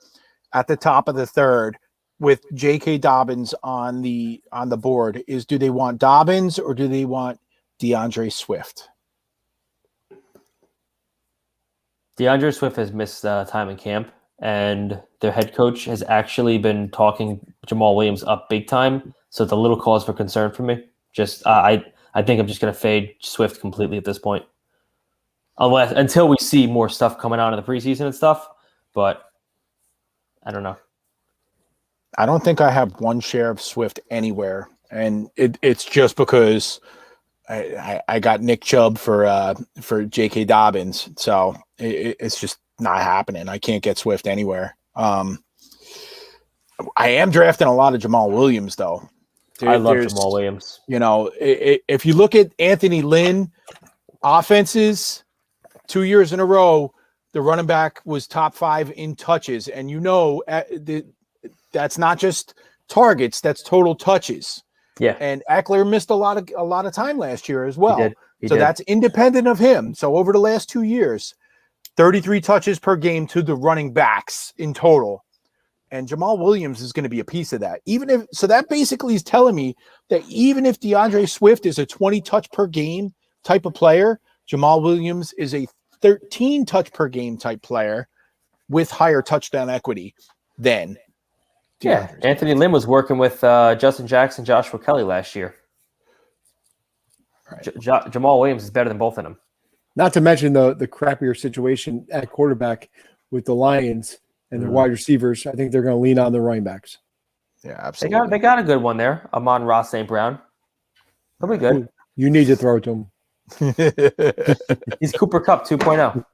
at the top of the third with J.K. Dobbins on the board is: do they want Dobbins or do they want DeAndre Swift? DeAndre Swift has missed time in camp, and their head coach has actually been talking Jamal Williams up big time. So it's a little cause for concern for me. I think I'm just going to fade Swift completely at this point, until we see more stuff coming out in the preseason and stuff. But I don't know. I don't think I have one share of Swift anywhere, and it's just because I got Nick Chubb for J.K. Dobbins, so it's just not happening. I can't get Swift anywhere. I am drafting a lot of Jamal Williams, though. I love Jamal Williams. If you look at Anthony Lynn offenses, 2 years in a row, the running back was top 5 in touches, and that's not just targets; that's total touches. Yeah. And Eckler missed a lot of time last year as well. He did. That's independent of him. So over the last 2 years, 33 touches per game to the running backs in total. And Jamal Williams is going to be a piece of that. So that basically is telling me that even if DeAndre Swift is a 20 touch per game type of player, Jamal Williams is a 13 touch per game type player with higher touchdown equity than DeAndre Swift. Anthony Lynn was working with Justin Jackson, Joshua Kelly last year. Right. Jamal Williams is better than both of them. Not to mention the crappier situation at quarterback with the Lions and their wide receivers. I think they're going to lean on the running backs. Yeah, absolutely. They got a good one there. Amon-Ra St. Brown. He'll be good. You need to throw it to him. He's Cooper Kupp 2.0.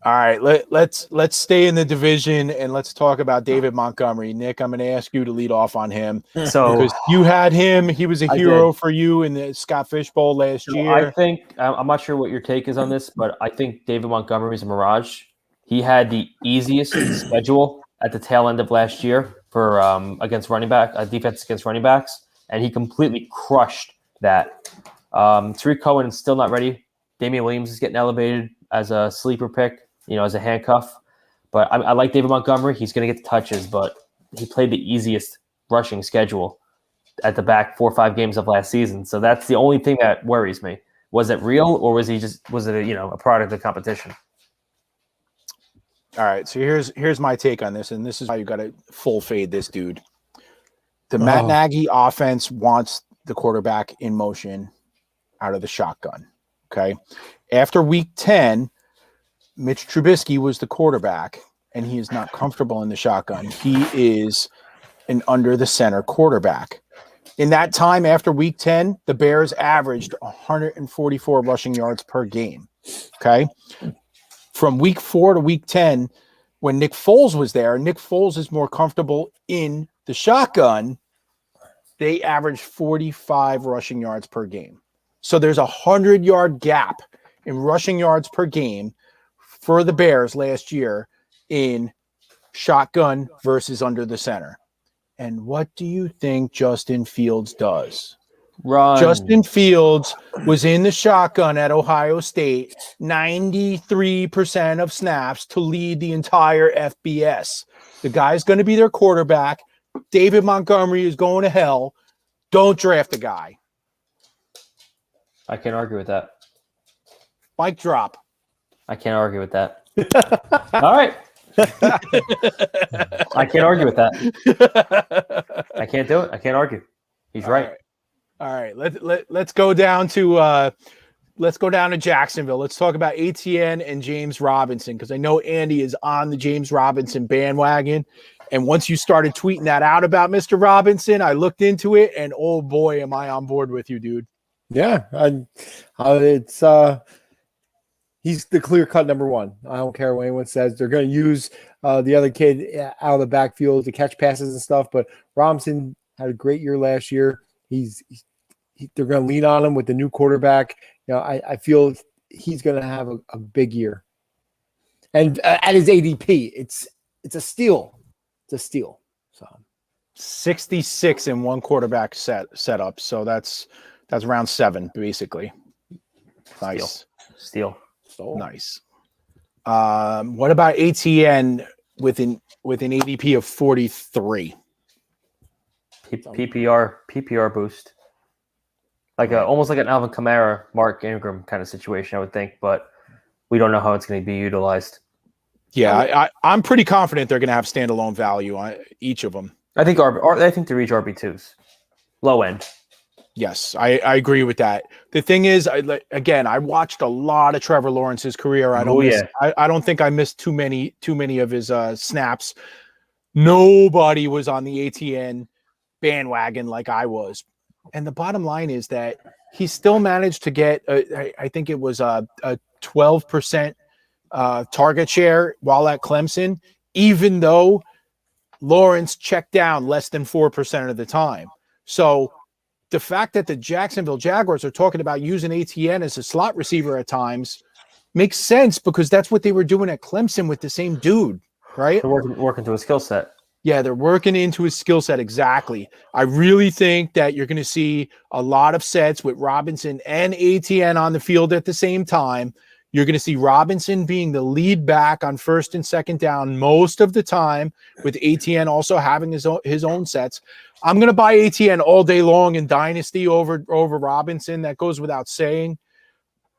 All right, let's stay in the division and let's talk about David Montgomery. Nick, I'm going to ask you to lead off on him. Because you had him. He was a hero for you in the Scott Fish Bowl last year. I think I'm not sure what your take is on this, but I think David Montgomery is a mirage. He had the easiest schedule at the tail end of last year for against defense against running backs, and he completely crushed that. Tariq Cohen is still not ready. Damian Williams is getting elevated as a sleeper pick, as a handcuff. But I like David Montgomery. He's going to get the touches, but he played the easiest rushing schedule at the back 4 or 5 games of last season. So that's the only thing that worries me. Was it real, or was it a product of competition? All right, so here's my take on this, and this is how you got to full fade this dude. The Matt Nagy offense wants the quarterback in motion out of the shotgun, okay? After week 10, Mitch Trubisky was the quarterback, and he is not comfortable in the shotgun. He is an under-the-center quarterback. In that time, after week 10, the Bears averaged 144 rushing yards per game, okay? From week 4 to week 10, when Nick Foles was there, Nick Foles is more comfortable in the shotgun. They averaged 45 rushing yards per game. So there's a 100-yard gap in rushing yards per game for the Bears last year in shotgun versus under the center. And what do you think Justin Fields does? Run. Justin Fields was in the shotgun at Ohio State 93% of snaps to lead the entire FBS. The guy's going to be their quarterback. David Montgomery is going to hell. Don't draft the guy. I can't argue with that. Mic drop. I can't argue with that. All right. I can't argue with that. I can't do it. I can't argue. He's right. All right. Let's go down to Jacksonville. Let's talk about ATN and James Robinson, because I know Andy is on the James Robinson bandwagon. And once you started tweeting that out about Mr. Robinson, I looked into it, and oh boy, am I on board with you, dude. Yeah, he's the clear-cut number one. I don't care what anyone says. They're going to use the other kid out of the backfield to catch passes and stuff, but Robinson had a great year last year. They're going to lean on him with the new quarterback. I feel he's going to have a big year. And at his ADP, it's a steal. It's a steal. So 66 in one quarterback setup. So that's round 7, basically. Nice. Steal. Nice. What about ATN with an ADP of 43? PPR boost. Almost like an Alvin Kamara, Mark Ingram kind of situation, I would think, but we don't know how it's going to be utilized. Yeah, I'm pretty confident they're going to have standalone value on each of them. I think they reach RB2s, low end. Yes, I agree with that. The thing is, I watched a lot of Trevor Lawrence's career. I don't think I missed too many of his snaps. Nobody was on the ATN bandwagon like I was. And the bottom line is that he still managed to get, I think it was a 12% target share while at Clemson, even though Lawrence checked down less than 4% of the time. So the fact that the Jacksonville Jaguars are talking about using ATN as a slot receiver at times makes sense, because that's what they were doing at Clemson with the same dude, right? They're working to a skill set. Yeah, they're working into his skill set. Exactly. I really think that you're going to see a lot of sets with Robinson and ATN on the field at the same time. You're going to see Robinson being the lead back on first and second down most of the time, with ATN also having his own sets. I'm going to buy ATN all day long in Dynasty over Robinson. That goes without saying.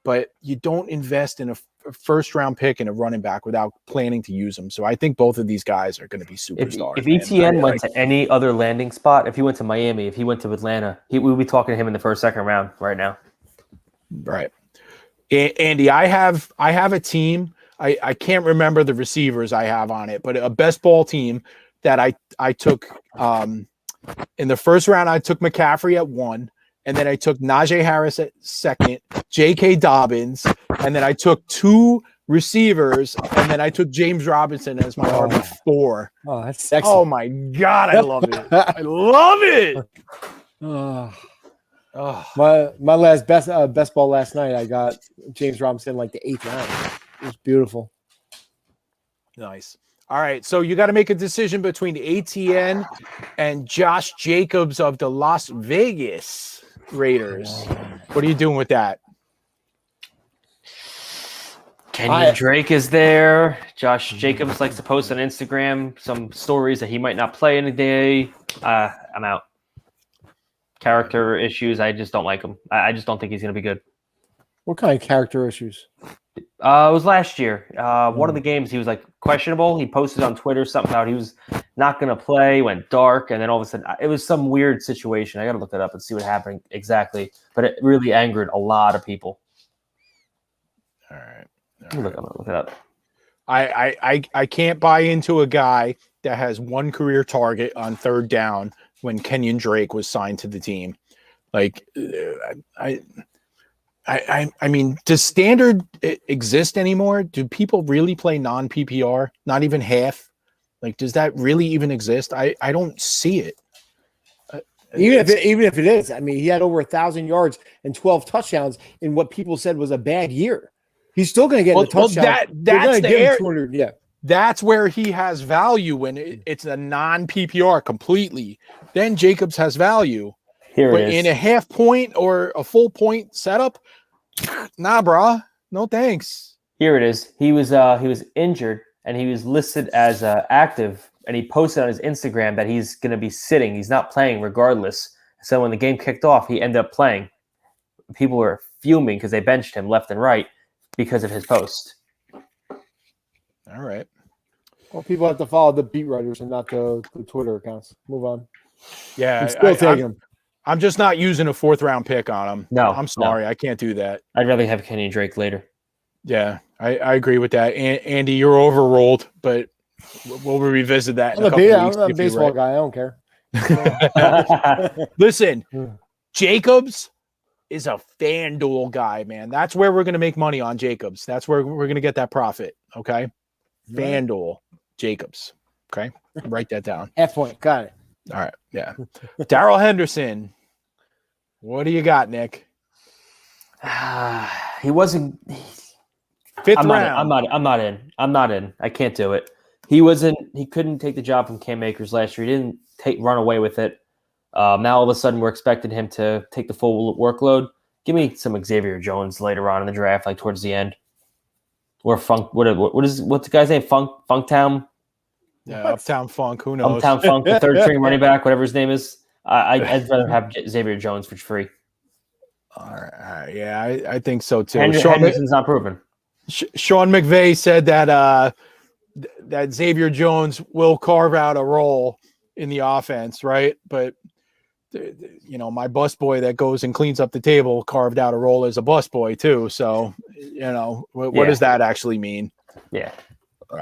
But you don't invest in a first-round pick and a running back without planning to use them. So I think both of these guys are going to be superstars. If ETN went to any other landing spot, if he went to Miami, if he went to Atlanta, we would be talking to him in the first, second round right now. Right. Andy, I have a team. I can't remember the receivers I have on it, but a best ball team that I took in the first round. I took McCaffrey at 1, and then I took Najee Harris at 2nd, J.K. Dobbins, and then I took 2 receivers, and then I took James Robinson as my RB4. Oh, that's sexy. Oh my God, I love it. I love it. My last best ball last night, I got James Robinson like the 8th round. It was beautiful. Nice. All right, so you got to make a decision between ATN and Josh Jacobs of the Las Vegas Raiders. What are you doing with that? Kenyon Drake is there. Josh Jacobs likes to post on Instagram some stories that he might not play any day. I'm out. Character issues. I just don't like him. I just don't think he's going to be good. What kind of character issues? It was last year. One of the games he was like questionable. He posted on Twitter something about he was not going to play, went dark, and then all of a sudden it was some weird situation. I got to look it up and see what happened exactly. But it really angered a lot of people. All right. I'm gonna look it up. I can't buy into a guy that has 1 career target on 3rd down when Kenyon Drake was signed to the team. Like, I mean, does standard exist anymore? Do people really play non-PPR? Not even half? Like, does that really even exist? I don't see it. Even if it is, I mean, he had over 1,000 yards and 12 touchdowns in what people said was a bad year. He's still going to get the touchdown. That's the area. That's where he has value when it's a non-PPR completely. Then Jacobs has value. Here But it is. in a half point or a full point setup, nah, brah. No thanks. Here it is. He was injured and he was listed as active, and he posted on his Instagram that he's going to be sitting. He's not playing regardless. So when the game kicked off, he ended up playing. People were fuming because they benched him left and right because of his post. All right. Well, people have to follow the beat writers and not the Twitter accounts. Move on. Yeah, I'm still taking him. I'm just not using a 4th round pick on him. No, I'm sorry. I can't do that. I'd rather have Kenyon Drake later. Yeah, I agree with that. Andy, you're overruled, but we'll revisit that. I'm a baseball guy. I don't care. Listen, Jacobs is a FanDuel guy, man. That's where we're going to make money on Jacobs. That's where we're going to get that profit. Okay. FanDuel Jacobs. Okay. Write that down. Half point. Got it. All right. Yeah. Darrell Henderson. What do you got, Nick? He wasn't. 5th round. I'm not in. I can't do it. He couldn't take the job from Cam Akers last year. He didn't run away with it. Now all of a sudden we're expecting him to take the full workload. Give me some Xavier Jones later on in the draft, like towards the end. Or what's the guy's name? Funktown? Yeah, Uptown Funk. Who knows? Uptown Funk, the 3rd string running back, whatever his name is. I'd rather have Xavier Jones for free. All right. Yeah, I think so too. Henderson's not proven. Sean McVay said that that Xavier Jones will carve out a role in the offense, right? But my busboy that goes and cleans up the table carved out a role as a busboy too. So, what does that actually mean? Yeah. All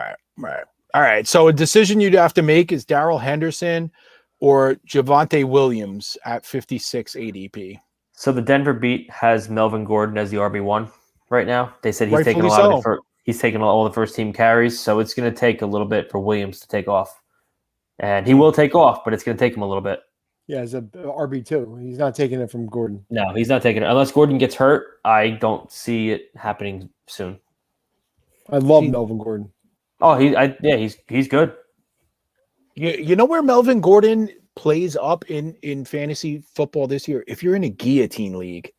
right. So a decision you'd have to make is Darrell Henderson or Javonte Williams at 56 ADP. So the Denver beat has Melvin Gordon as the RB1 right now. They said he's taking he's taking all the first team carries, so it's going to take a little bit for Williams to take off. And he will take off, but it's going to take him a little bit. Yeah, as a RB2. He's not taking it from Gordon. No, he's not taking it. Unless Gordon gets hurt, I don't see it happening soon. I love Melvin Gordon. Oh, he's good. You know where Melvin Gordon plays up in fantasy football this year? If you're in a guillotine league,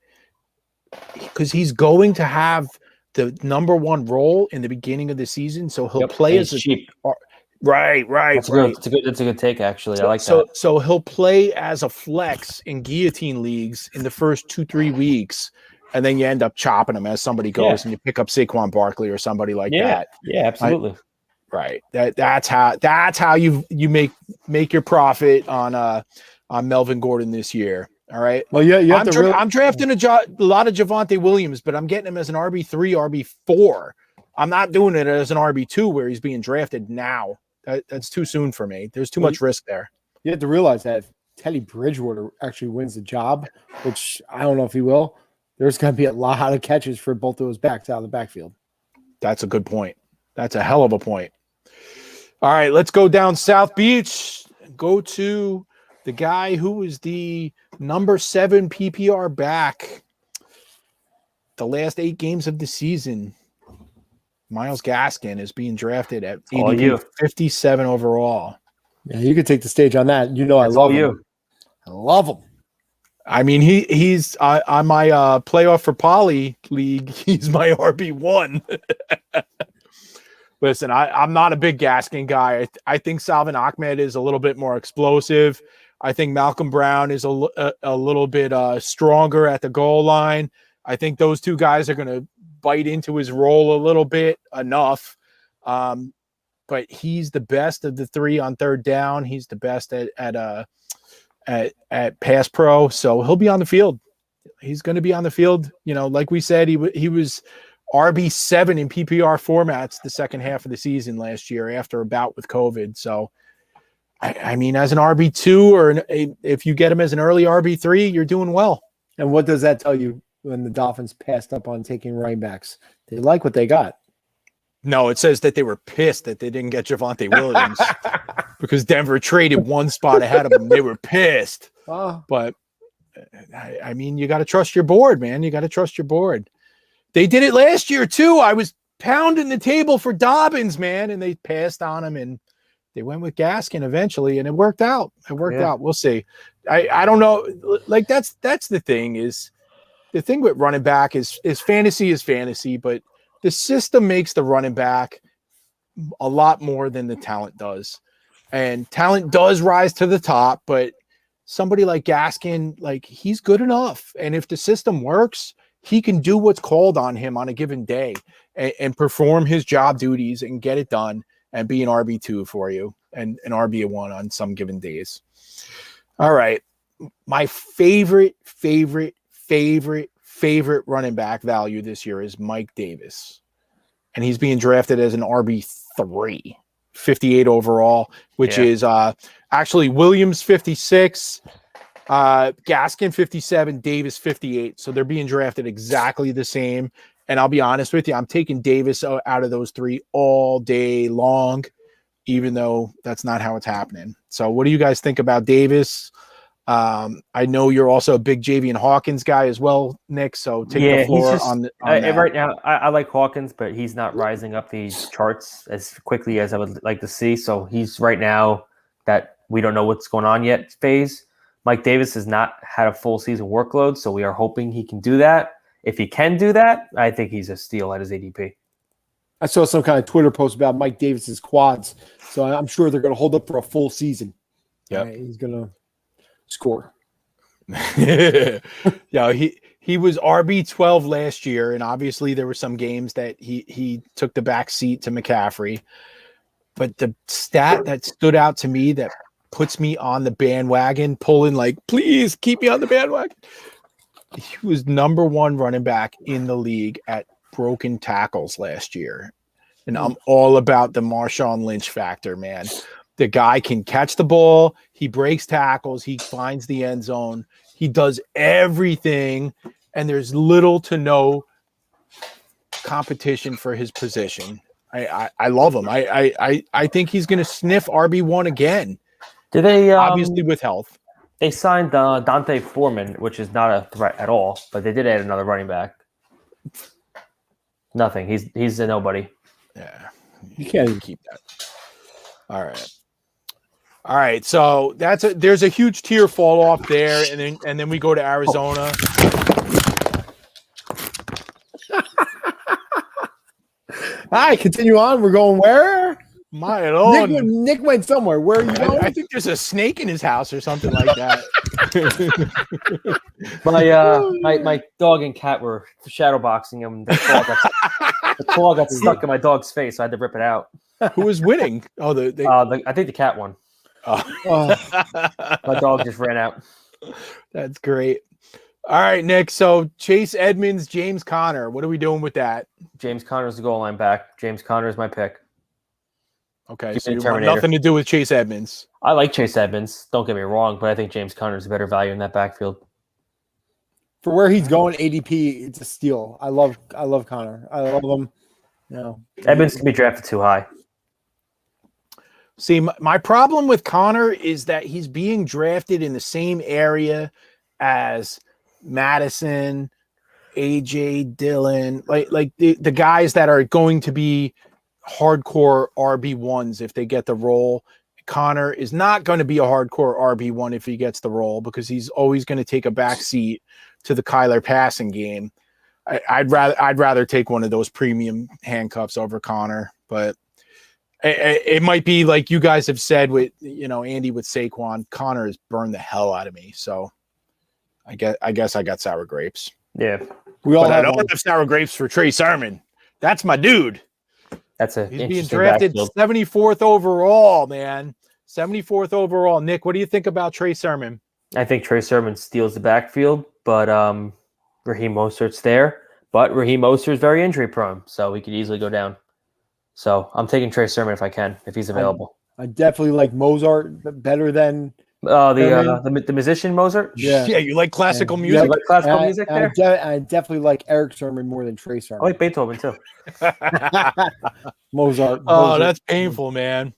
because he's going to have the number 1 role in the beginning of the season, so he'll play as cheap. Right. That's a good take, actually. I like that. So he'll play as a flex in guillotine leagues in the first 2-3 weeks, and then you end up chopping him as somebody goes, and you pick up Saquon Barkley or somebody like that. Yeah, absolutely. Right. That's how you make your profit on Melvin Gordon this year. All right. Well, yeah, I'm drafting a lot of Javonte Williams, but I'm getting him as an RB3, RB4. I'm not doing it as an RB2 where he's being drafted now. That's too soon for me. There's too much risk there. You have to realize that if Teddy Bridgewater actually wins the job, which I don't know if he will, there's going to be a lot of catches for both of those backs out of the backfield. That's a good point. That's a hell of a point. All right, let's go down South Beach. Go to the guy who is the number 7 PPR back the last 8 games of the season. Myles Gaskin is being drafted at 57 overall. Yeah, you could take the stage on that. I love him. I love him. I mean, he's on my playoff for Poly league. He's my RB1. Listen, I'm not a big Gaskin guy. I think Salvin Ahmed is a little bit more explosive. I think Malcolm Brown is a little bit stronger at the goal line. I think those 2 guys are going to bite into his role a little bit enough. But he's the best of the 3 on 3rd down. He's the best at pass pro. So he'll be on the field. He's going to be on the field. Like we said, he was RB7 in PPR formats the second half of the season last year after a bout with COVID. So, I mean, as an RB2 or if you get him as an early RB3, you're doing well. And what does that tell you when the Dolphins passed up on taking running backs? They like what they got. No, it says that they were pissed that they didn't get Javonte Williams because Denver traded 1 spot ahead of them. They were pissed. But, I mean, you got to trust your board, man. You got to trust your board. They did it last year too. I was pounding the table for Dobbins, man, and they passed on him, and they went with Gaskin eventually, and it worked out. We'll see. I don't know. Like that's the thing is the thing with running back is fantasy, but the system makes the running back a lot more than the talent does, and talent does rise to the top, but somebody like Gaskin, like he's good enough, and if the system works, he can do what's called on him on a given day and perform his job duties and get it done and be an RB2 for you and an RB1 on some given days. All right. My favorite running back value this year is Mike Davis. And he's being drafted as an RB3, 58 overall, which is actually Williams 56, Gaskin 57, Davis 58. So they're being drafted exactly the same. And I'll be honest with you, I'm taking Davis out of those three all day long, even though that's not how it's happening. So what do you guys think about Davis? I know you're also a big Javian Hawkins guy as well, Nick. So take the floor on that. Right now, I like Hawkins, but he's not rising up these charts as quickly as I would like to see. So he's right now that we don't know what's going on yet phase. Mike Davis has not had a full season workload, so we are hoping he can do that. If he can do that, I think he's a steal at his ADP. I saw some kind of Twitter post about Mike Davis's quads, so I'm sure they're going to hold up for a full season. Yeah, he's going to score. Yeah, he was RB12 last year, and obviously there were some games that he took the back seat to McCaffrey. But the stat that stood out to me that puts me on the bandwagon, pulling like, please keep me on the bandwagon. He was number one running back in the league at broken tackles last year. And I'm all about the Marshawn Lynch factor, man. The guy can catch the ball. He breaks tackles. He finds the end zone. He does everything. And there's little to no competition for his position. I love him. I think he's going to sniff RB1 again. Did they obviously with health? They signed Dante Foreman, which is not a threat at all, but they did add another running back. Nothing. He's a nobody. Yeah, you can't even keep that. All right. So there's a huge tier fall off there, and then we go to Arizona. All right, continue on. We're going where? My Lord. Nick went somewhere. Where are you going? I think there's a snake in his house or something like that. My dog and cat were shadowboxing him. The claw got stuck in my dog's face, so I had to rip it out. Who was winning? Oh, I think the cat won. Oh. My dog just ran out. That's great. All right, Nick. So Chase Edmonds, James Conner. What are we doing with that? James Conner's the goal line back. James Conner is my pick. Okay, so you want nothing to do with Chase Edmonds. I like Chase Edmonds. Don't get me wrong, but I think James Conner is a better value in that backfield. For where he's going, ADP, it's a steal. I love Conner. I love him. Edmonds can be drafted too high. See, my problem with Conner is that he's being drafted in the same area as Madison, AJ Dillon, like the guys that are going to be hardcore RB1s if they get the role. Conner is not going to be a hardcore RB1 if he gets the role because he's always going to take a back seat to the Kyler passing game. I'd rather take one of those premium handcuffs over Conner, but it might be like you guys have said with Andy with Saquon. Conner has burned the hell out of me, so I guess I got sour grapes. Yeah, I don't have sour grapes for Trey Sermon. That's my dude. He's being drafted backfield. 74th overall, man. 74th overall. Nick, what do you think about Trey Sermon? I think Trey Sermon steals the backfield, but Raheem Mostert's there. But Raheem Mostert is very injury prone, so he could easily go down. So I'm taking Trey Sermon if I can, if he's available. I definitely like Mozart better than the musician Mozart. Yeah, you like classical music. You like classical music there? I definitely like Eric Sermon more than Trey Sermon. I like Beethoven too. Mozart. Oh, that's painful, man.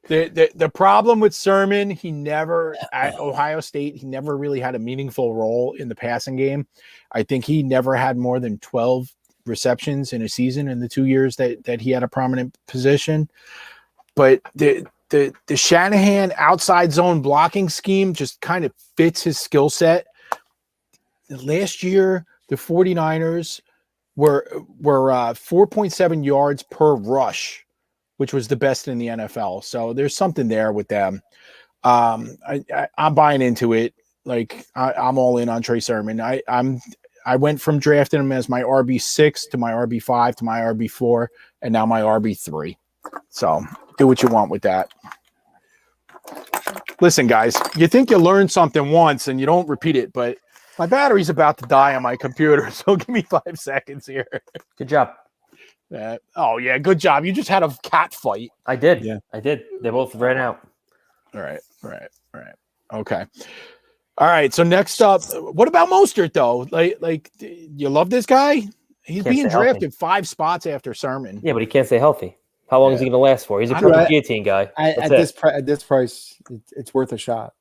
The problem with Sermon, he never at Ohio State, he never really had a meaningful role in the passing game. I think he never had more than 12 receptions in a season in the 2 years that he had a prominent position. But the Shanahan outside zone blocking scheme just kind of fits his skill set. Last year, the 49ers were 4.7 yards per rush, which was the best in the NFL. So there's something there with them. I'm buying into it. Like I'm all in on Trey Sermon. I went from drafting him as my RB6 to my RB5 to my RB4 and now my RB3. So do what you want with that. Listen, guys, you think you learned something once and you don't repeat it, but my battery's about to die on my computer, so give me 5 seconds here. Good job. Oh, yeah, good job. You just had a cat fight. I did. Yeah. I did. They both ran out. All right. Okay. All right, so next up, what about Mostert, though? Like you love this guy? He's being drafted 5 spots after Sermon. Yeah, but he can't stay healthy. How long is he going to last for? He's a perfect guillotine guy. At this price, it's worth a shot.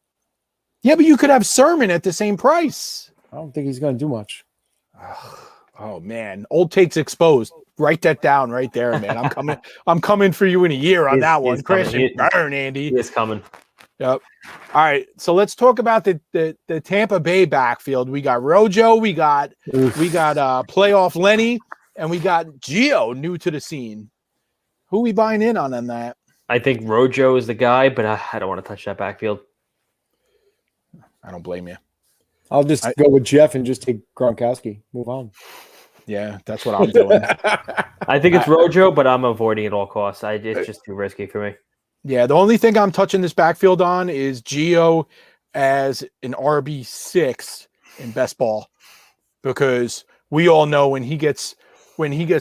Yeah, but you could have Sermon at the same price. I don't think he's going to do much. Oh man, old takes exposed. Write that down right there, man. I'm coming for you in a year on that one. Christian, burn, Andy. He is coming. Yep. All right, so let's talk about the Tampa Bay backfield. We got Rojo, we got playoff Lenny, and we got Gio new to the scene. Who we buying in on that? I think Rojo is the guy, but I don't want to touch that backfield. I don't blame you. I'll just go with Jeff and just take Gronkowski. Move on. Yeah, that's what I'm doing. I think it's Rojo, but I'm avoiding at all costs. It's just too risky for me. Yeah, the only thing I'm touching this backfield on is Gio as an RB6 in best ball, because we all know when he gets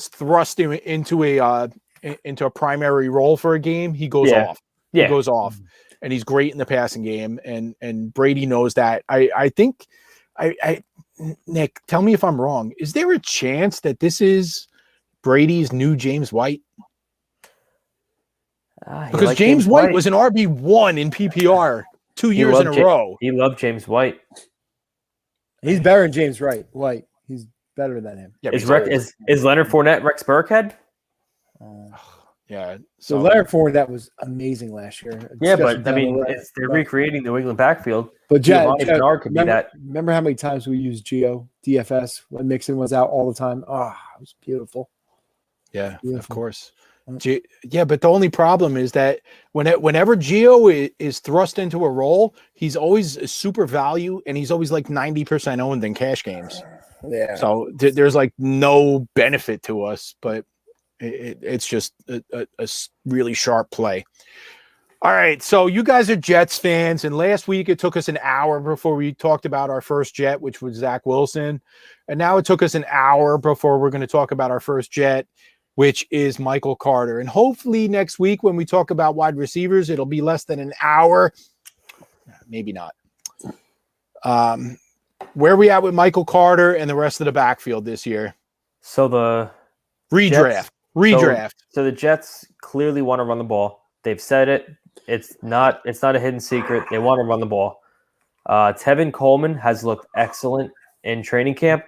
thrust into a primary role for a game, he goes off. Yeah. He goes off, and he's great in the passing game, and Brady knows that. I think Nick, tell me if I'm wrong. Is there a chance that this is Brady's new James White? Because James White was an RB1 in PPR 2 years in a row. He loved James White. He's better than James White. He's better than him. Yeah, is Leonard Fournette Rex Burkhead? Yeah. So Leonard Fournette was amazing last year. Yeah, but I mean, they're recreating the New England backfield. But Bernard could be that. Remember how many times we used Gio DFS when Mixon was out all the time? Oh, it was beautiful. Yeah, beautiful. Of course. Yeah, but the only problem is that whenever Gio is thrust into a role, he's always a super value, and he's always like 90% owned in cash games. Yeah. So there's like no benefit to us, but it's just a really sharp play. All right, so you guys are Jets fans, and last week it took us an hour before we talked about our first Jet, which was Zach Wilson, and now it took us an hour before we're going to talk about our first Jet, which is Michael Carter. And hopefully next week when we talk about wide receivers, it'll be less than an hour. Maybe not. Where are we at with Michael Carter and the rest of the backfield this year? So the redraft. So the Jets clearly want to run the ball. They've said it. It's not a hidden secret. They want to run the ball. Tevin Coleman has looked excellent in training camp.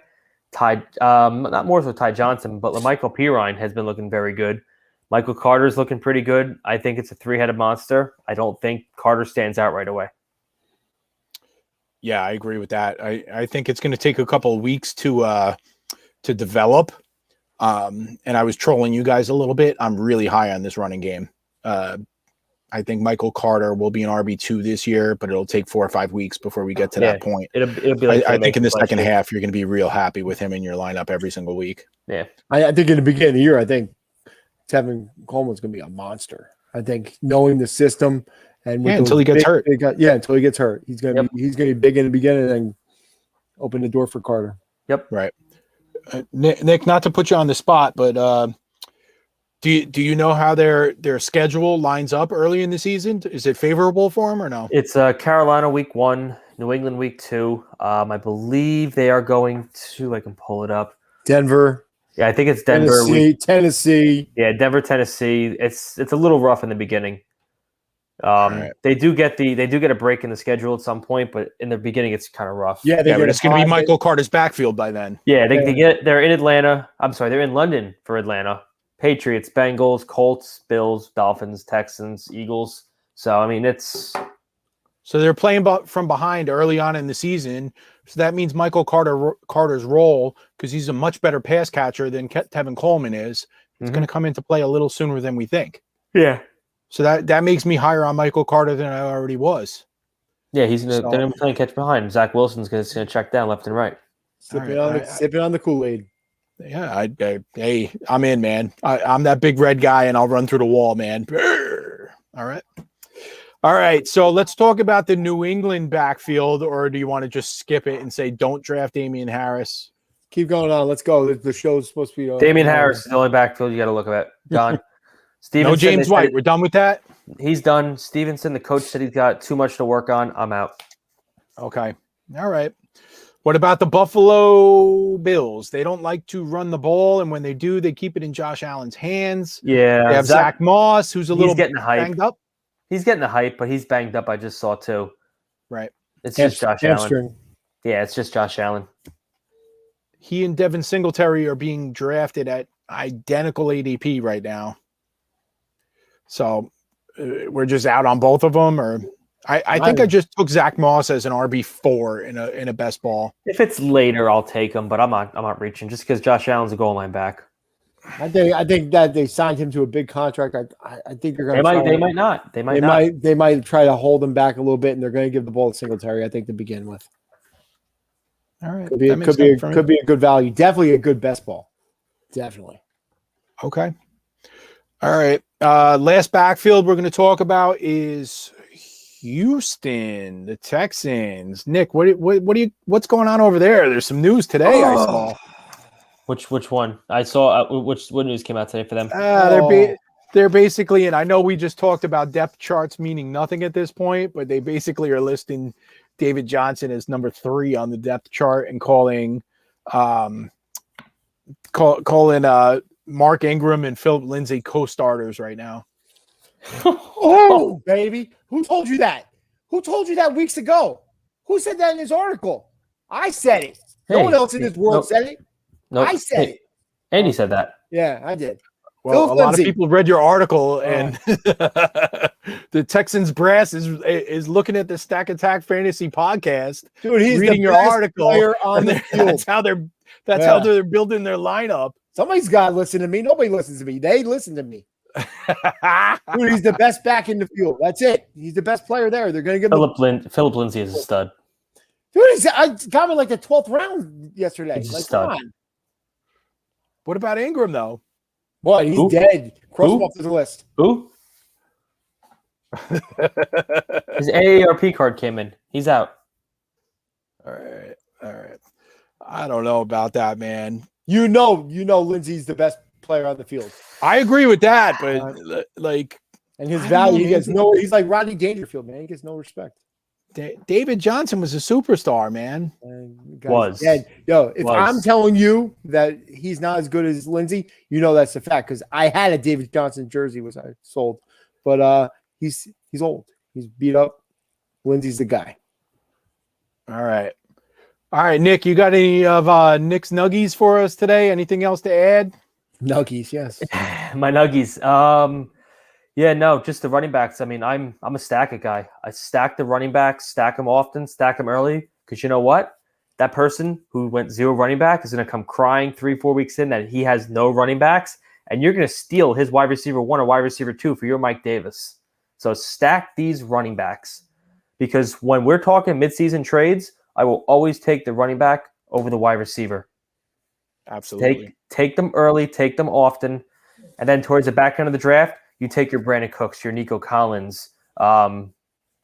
Not more so Ty Johnson, but LaMichael Pirine has been looking very good. Michael Carter's looking pretty good. I think it's a 3-headed monster. I don't think Carter stands out right away. Yeah, I agree with that. I think it's going to take a couple of weeks to develop. And I was trolling you guys a little bit. I'm really high on this running game. I think Michael Carter will be an RB2 this year, but it'll take 4 or 5 weeks before we get to that point. It'll be like I think in the second half, you're going to be real happy with him in your lineup every single week. Yeah. I think in the beginning of the year, I think Tevin Coleman's going to be a monster. I think knowing the system and until he gets hurt. Until he gets hurt. He's going to be big in the beginning and open the door for Carter. Yep. Right. Nick, not to put you on the spot, but do you know how their schedule lines up early in the season? Is it favorable for them or no? It's Carolina week 1, New England week 2. I believe they are going to. I can pull it up. Denver. Yeah, I think it's Denver. Tennessee. Yeah, Denver, Tennessee. It's a little rough in the beginning. right. They do get a break in the schedule at some point, but in the beginning it's kind of rough. Yeah, But it's going to be Michael Carter's backfield by then. Yeah, they're in Atlanta. I'm sorry, they're in London for Atlanta. Patriots, Bengals, Colts, Bills, Dolphins, Texans, Eagles. So I mean, So they're playing from behind early on in the season. So that means Michael Carter's role, because he's a much better pass catcher than Tevin Coleman is, it's going to come into play a little sooner than we think. Yeah. So that makes me higher on Michael Carter than I already was. Yeah, they're going to play catch behind. Zach Wilson's going to check down left and right. Sipping on the Kool-Aid. Yeah, hey, I'm in, man. I'm that big red guy, and I'll run through the wall, man. All right. So let's talk about the New England backfield, or do you want to just skip it and say don't draft Damian Harris? Keep going on. Let's go. The show's supposed to be. Damian Harris is the only backfield you got to look at. Done. No James White. We're done with that. He's done. Stevenson, the coach, said he's got too much to work on. I'm out. Okay. All right. What about the Buffalo Bills? They don't like to run the ball, and when they do, they keep it in Josh Allen's hands. Yeah. They have Zach Moss, who's a little getting banged up. He's getting the hype, but he's banged up. I just saw too. Right. It's just Josh Allen. Yeah, it's just Josh Allen. He and Devin Singletary are being drafted at identical ADP right now. So we're just out on both of them, or I think I just took Zach Moss as an RB4 in a best ball. If it's later, I'll take him, but I'm not reaching just because Josh Allen's a goal line back. I think that they signed him to a big contract. I think they're going to. They might not. They might try to hold him back a little bit, and they're going to give the ball to Singletary, I think, to begin with. All right, could be a good value. Definitely a good best ball. Definitely. Okay. All right. Last backfield we're going to talk about is Houston, the Texans. Nick, what's going on over there? There's some news today. I saw. Which one? I saw. What news came out today for them? They're basically, and I know we just talked about depth charts meaning nothing at this point, but they basically are listing David Johnson as number 3 on the depth chart and calling Mark Ingram and Philip Lindsay co-starters right now. Oh, baby. Who told you that? Who told you that weeks ago? Who said that in his article? I said it. No one else in this world said it. Nope. I said it. Andy said that. Yeah, I did. Well, a lot of people read your article, and the Texans brass is looking at the Stack Attack Fantasy podcast. Dude, he's reading your article. On the field. That's how they're building their lineup. Somebody's got to listen to me. Nobody listens to me. They listen to me. Dude, he's the best back in the field. That's it. He's the best player there. They're going to give Philip Lindsay is a stud. Dude, I got him like the 12th round yesterday. He's a like, stud. come on. What about Ingram, though? What? He's dead. Cross him off the list. Who? His AARP card came in. He's out. All right. I don't know about that, man. You know, Lindsey's the best player on the field. I agree with that, but and his value, he gets no. He's like Rodney Dangerfield, man. He gets no respect. David Johnson was a superstar, man. Dead. Yo, if I'm telling you that he's not as good as Lindsey, you know that's a fact because I had a David Johnson jersey, was I sold, but he's old. He's beat up. Lindsey's the guy. All right, Nick. You got any of Nick's nuggies for us today? Anything else to add? Nuggies, yes. My nuggies. Yeah, no, just the running backs. I mean, I'm a stack it guy. I stack the running backs, stack them often, stack them early. Because you know what? That person who went 0 running back is going to come crying 3-4 weeks in that he has no running backs, and you're going to steal his wide receiver 1 or wide receiver 2 for your Mike Davis. So stack these running backs. Because when we're talking midseason trades, I will always take the running back over the wide receiver. Absolutely. Take them early, take them often, and then towards the back end of the draft, you take your Brandon Cooks, your Nico Collins. I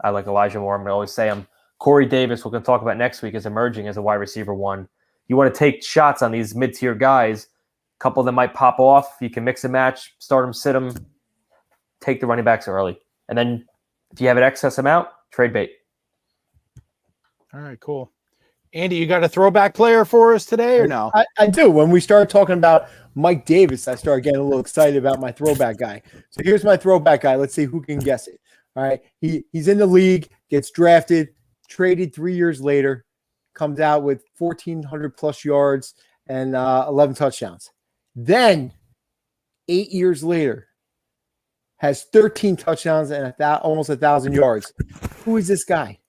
like Elijah Moore. I'm going to always say him. Corey Davis, we're going to talk about next week, is emerging as a wide receiver 1. You want to take shots on these mid-tier guys. A couple of them might pop off. You can mix and match, start them, sit them. Take the running backs early. And then if you have an excess amount, trade bait. All right, cool. Andy, you got a throwback player for us today or no? I do. When we started talking about Mike Davis, I started getting a little excited about my throwback guy. So here's my throwback guy. Let's see who can guess it. All right. He's in the league, gets drafted, traded 3 years later, comes out with 1,400 plus yards and 11 touchdowns. Then 8 years later, has 13 touchdowns and almost 1,000 yards. Who is this guy?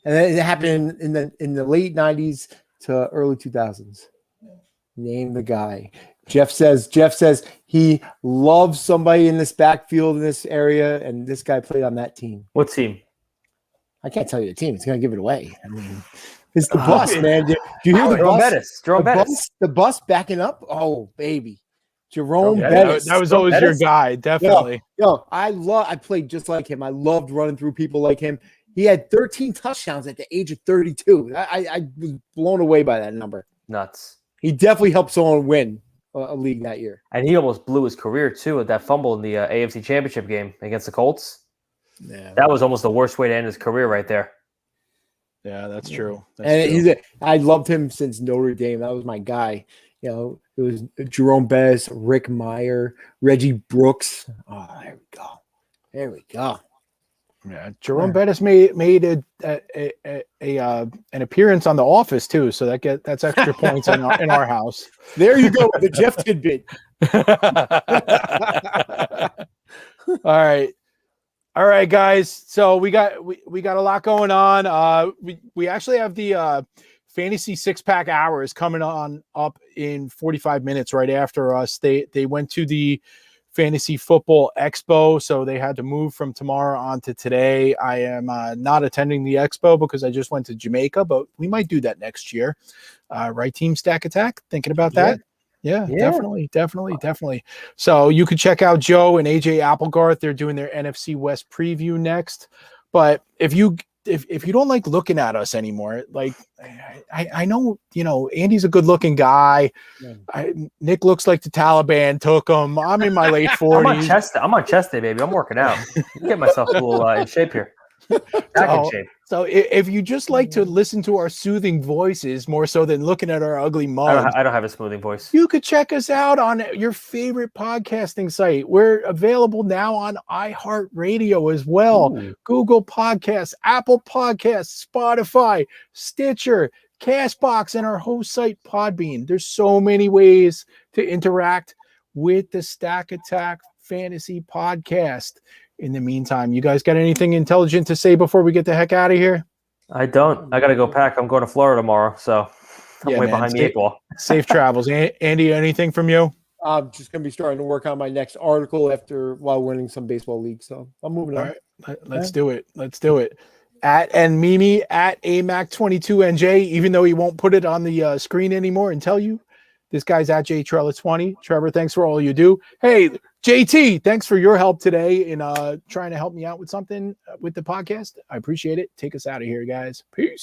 And it happened in the late 90s to early 2000s. Name the guy. Jeff says he loves somebody in this backfield in this area, and this guy played on that team. What team? I can't tell you the team. It's going to give it away. I mean, it's the bus, man. Do you hear the Jerome bus? Bettis. Jerome Bettis. The bus backing up? Oh, baby. Jerome Bettis. That was always your guy, definitely. I played just like him. I loved running through people like him. He had 13 touchdowns at the age of 32. I was blown away by that number. Nuts. He definitely helped someone win a league that year. And he almost blew his career, too, with that fumble in the AFC Championship game against the Colts. Yeah. That was almost the worst way to end his career right there. Yeah, that's true. I loved him since Notre Dame. That was my guy. You know, it was Jerome Bettis, Rick Meyer, Reggie Brooks. Oh, there we go. Yeah, Jerome Bettis made an appearance on The Office too, so that's extra points in our house. There you go, the Jeff tidbit. All right, guys. So we got a lot going on. We actually have the Fantasy 6-pack hours coming on up in 45 minutes right after us. They went to the Fantasy Football Expo, so they had to move from tomorrow on to today. I am not attending the expo because I just went to Jamaica, but we might do that next year. Right, Team Stack Attack? Thinking about that? Yeah, definitely. So you could check out Joe and AJ Applegarth. They're doing their NFC West preview next. But if you don't like looking at us anymore, like I know, Andy's a good looking guy. Nick looks like the Taliban took him. I'm in my late 40s. I'm on chest day, baby. I'm working out. Get myself a little in shape here. Back in shape. So if you just like to listen to our soothing voices more so than looking at our ugly mugs, I don't have a smoothing voice. You could check us out on your favorite podcasting site. We're available now on iHeartRadio as well. Ooh. Google Podcasts, Apple Podcasts, Spotify, Stitcher, Castbox, and our host site Podbean. There's so many ways to interact with the Stack Attack Fantasy Podcast. In the meantime, you guys got anything intelligent to say before we get the heck out of here? I don't. I got to go pack. I'm going to Florida tomorrow, so I'm way behind the 8 ball. Safe travels. Andy, anything from you? I'm just going to be starting to work on my next article while winning some baseball leagues. So I'm moving on. All right, let's do it. And Mimi at AMAC22NJ, even though he won't put it on the screen anymore and tell you, this guy's at JTrella20. Trevor, thanks for all you do. Hey, JT, thanks for your help today in trying to help me out with something with the podcast. I appreciate it. Take us out of here, guys. Peace.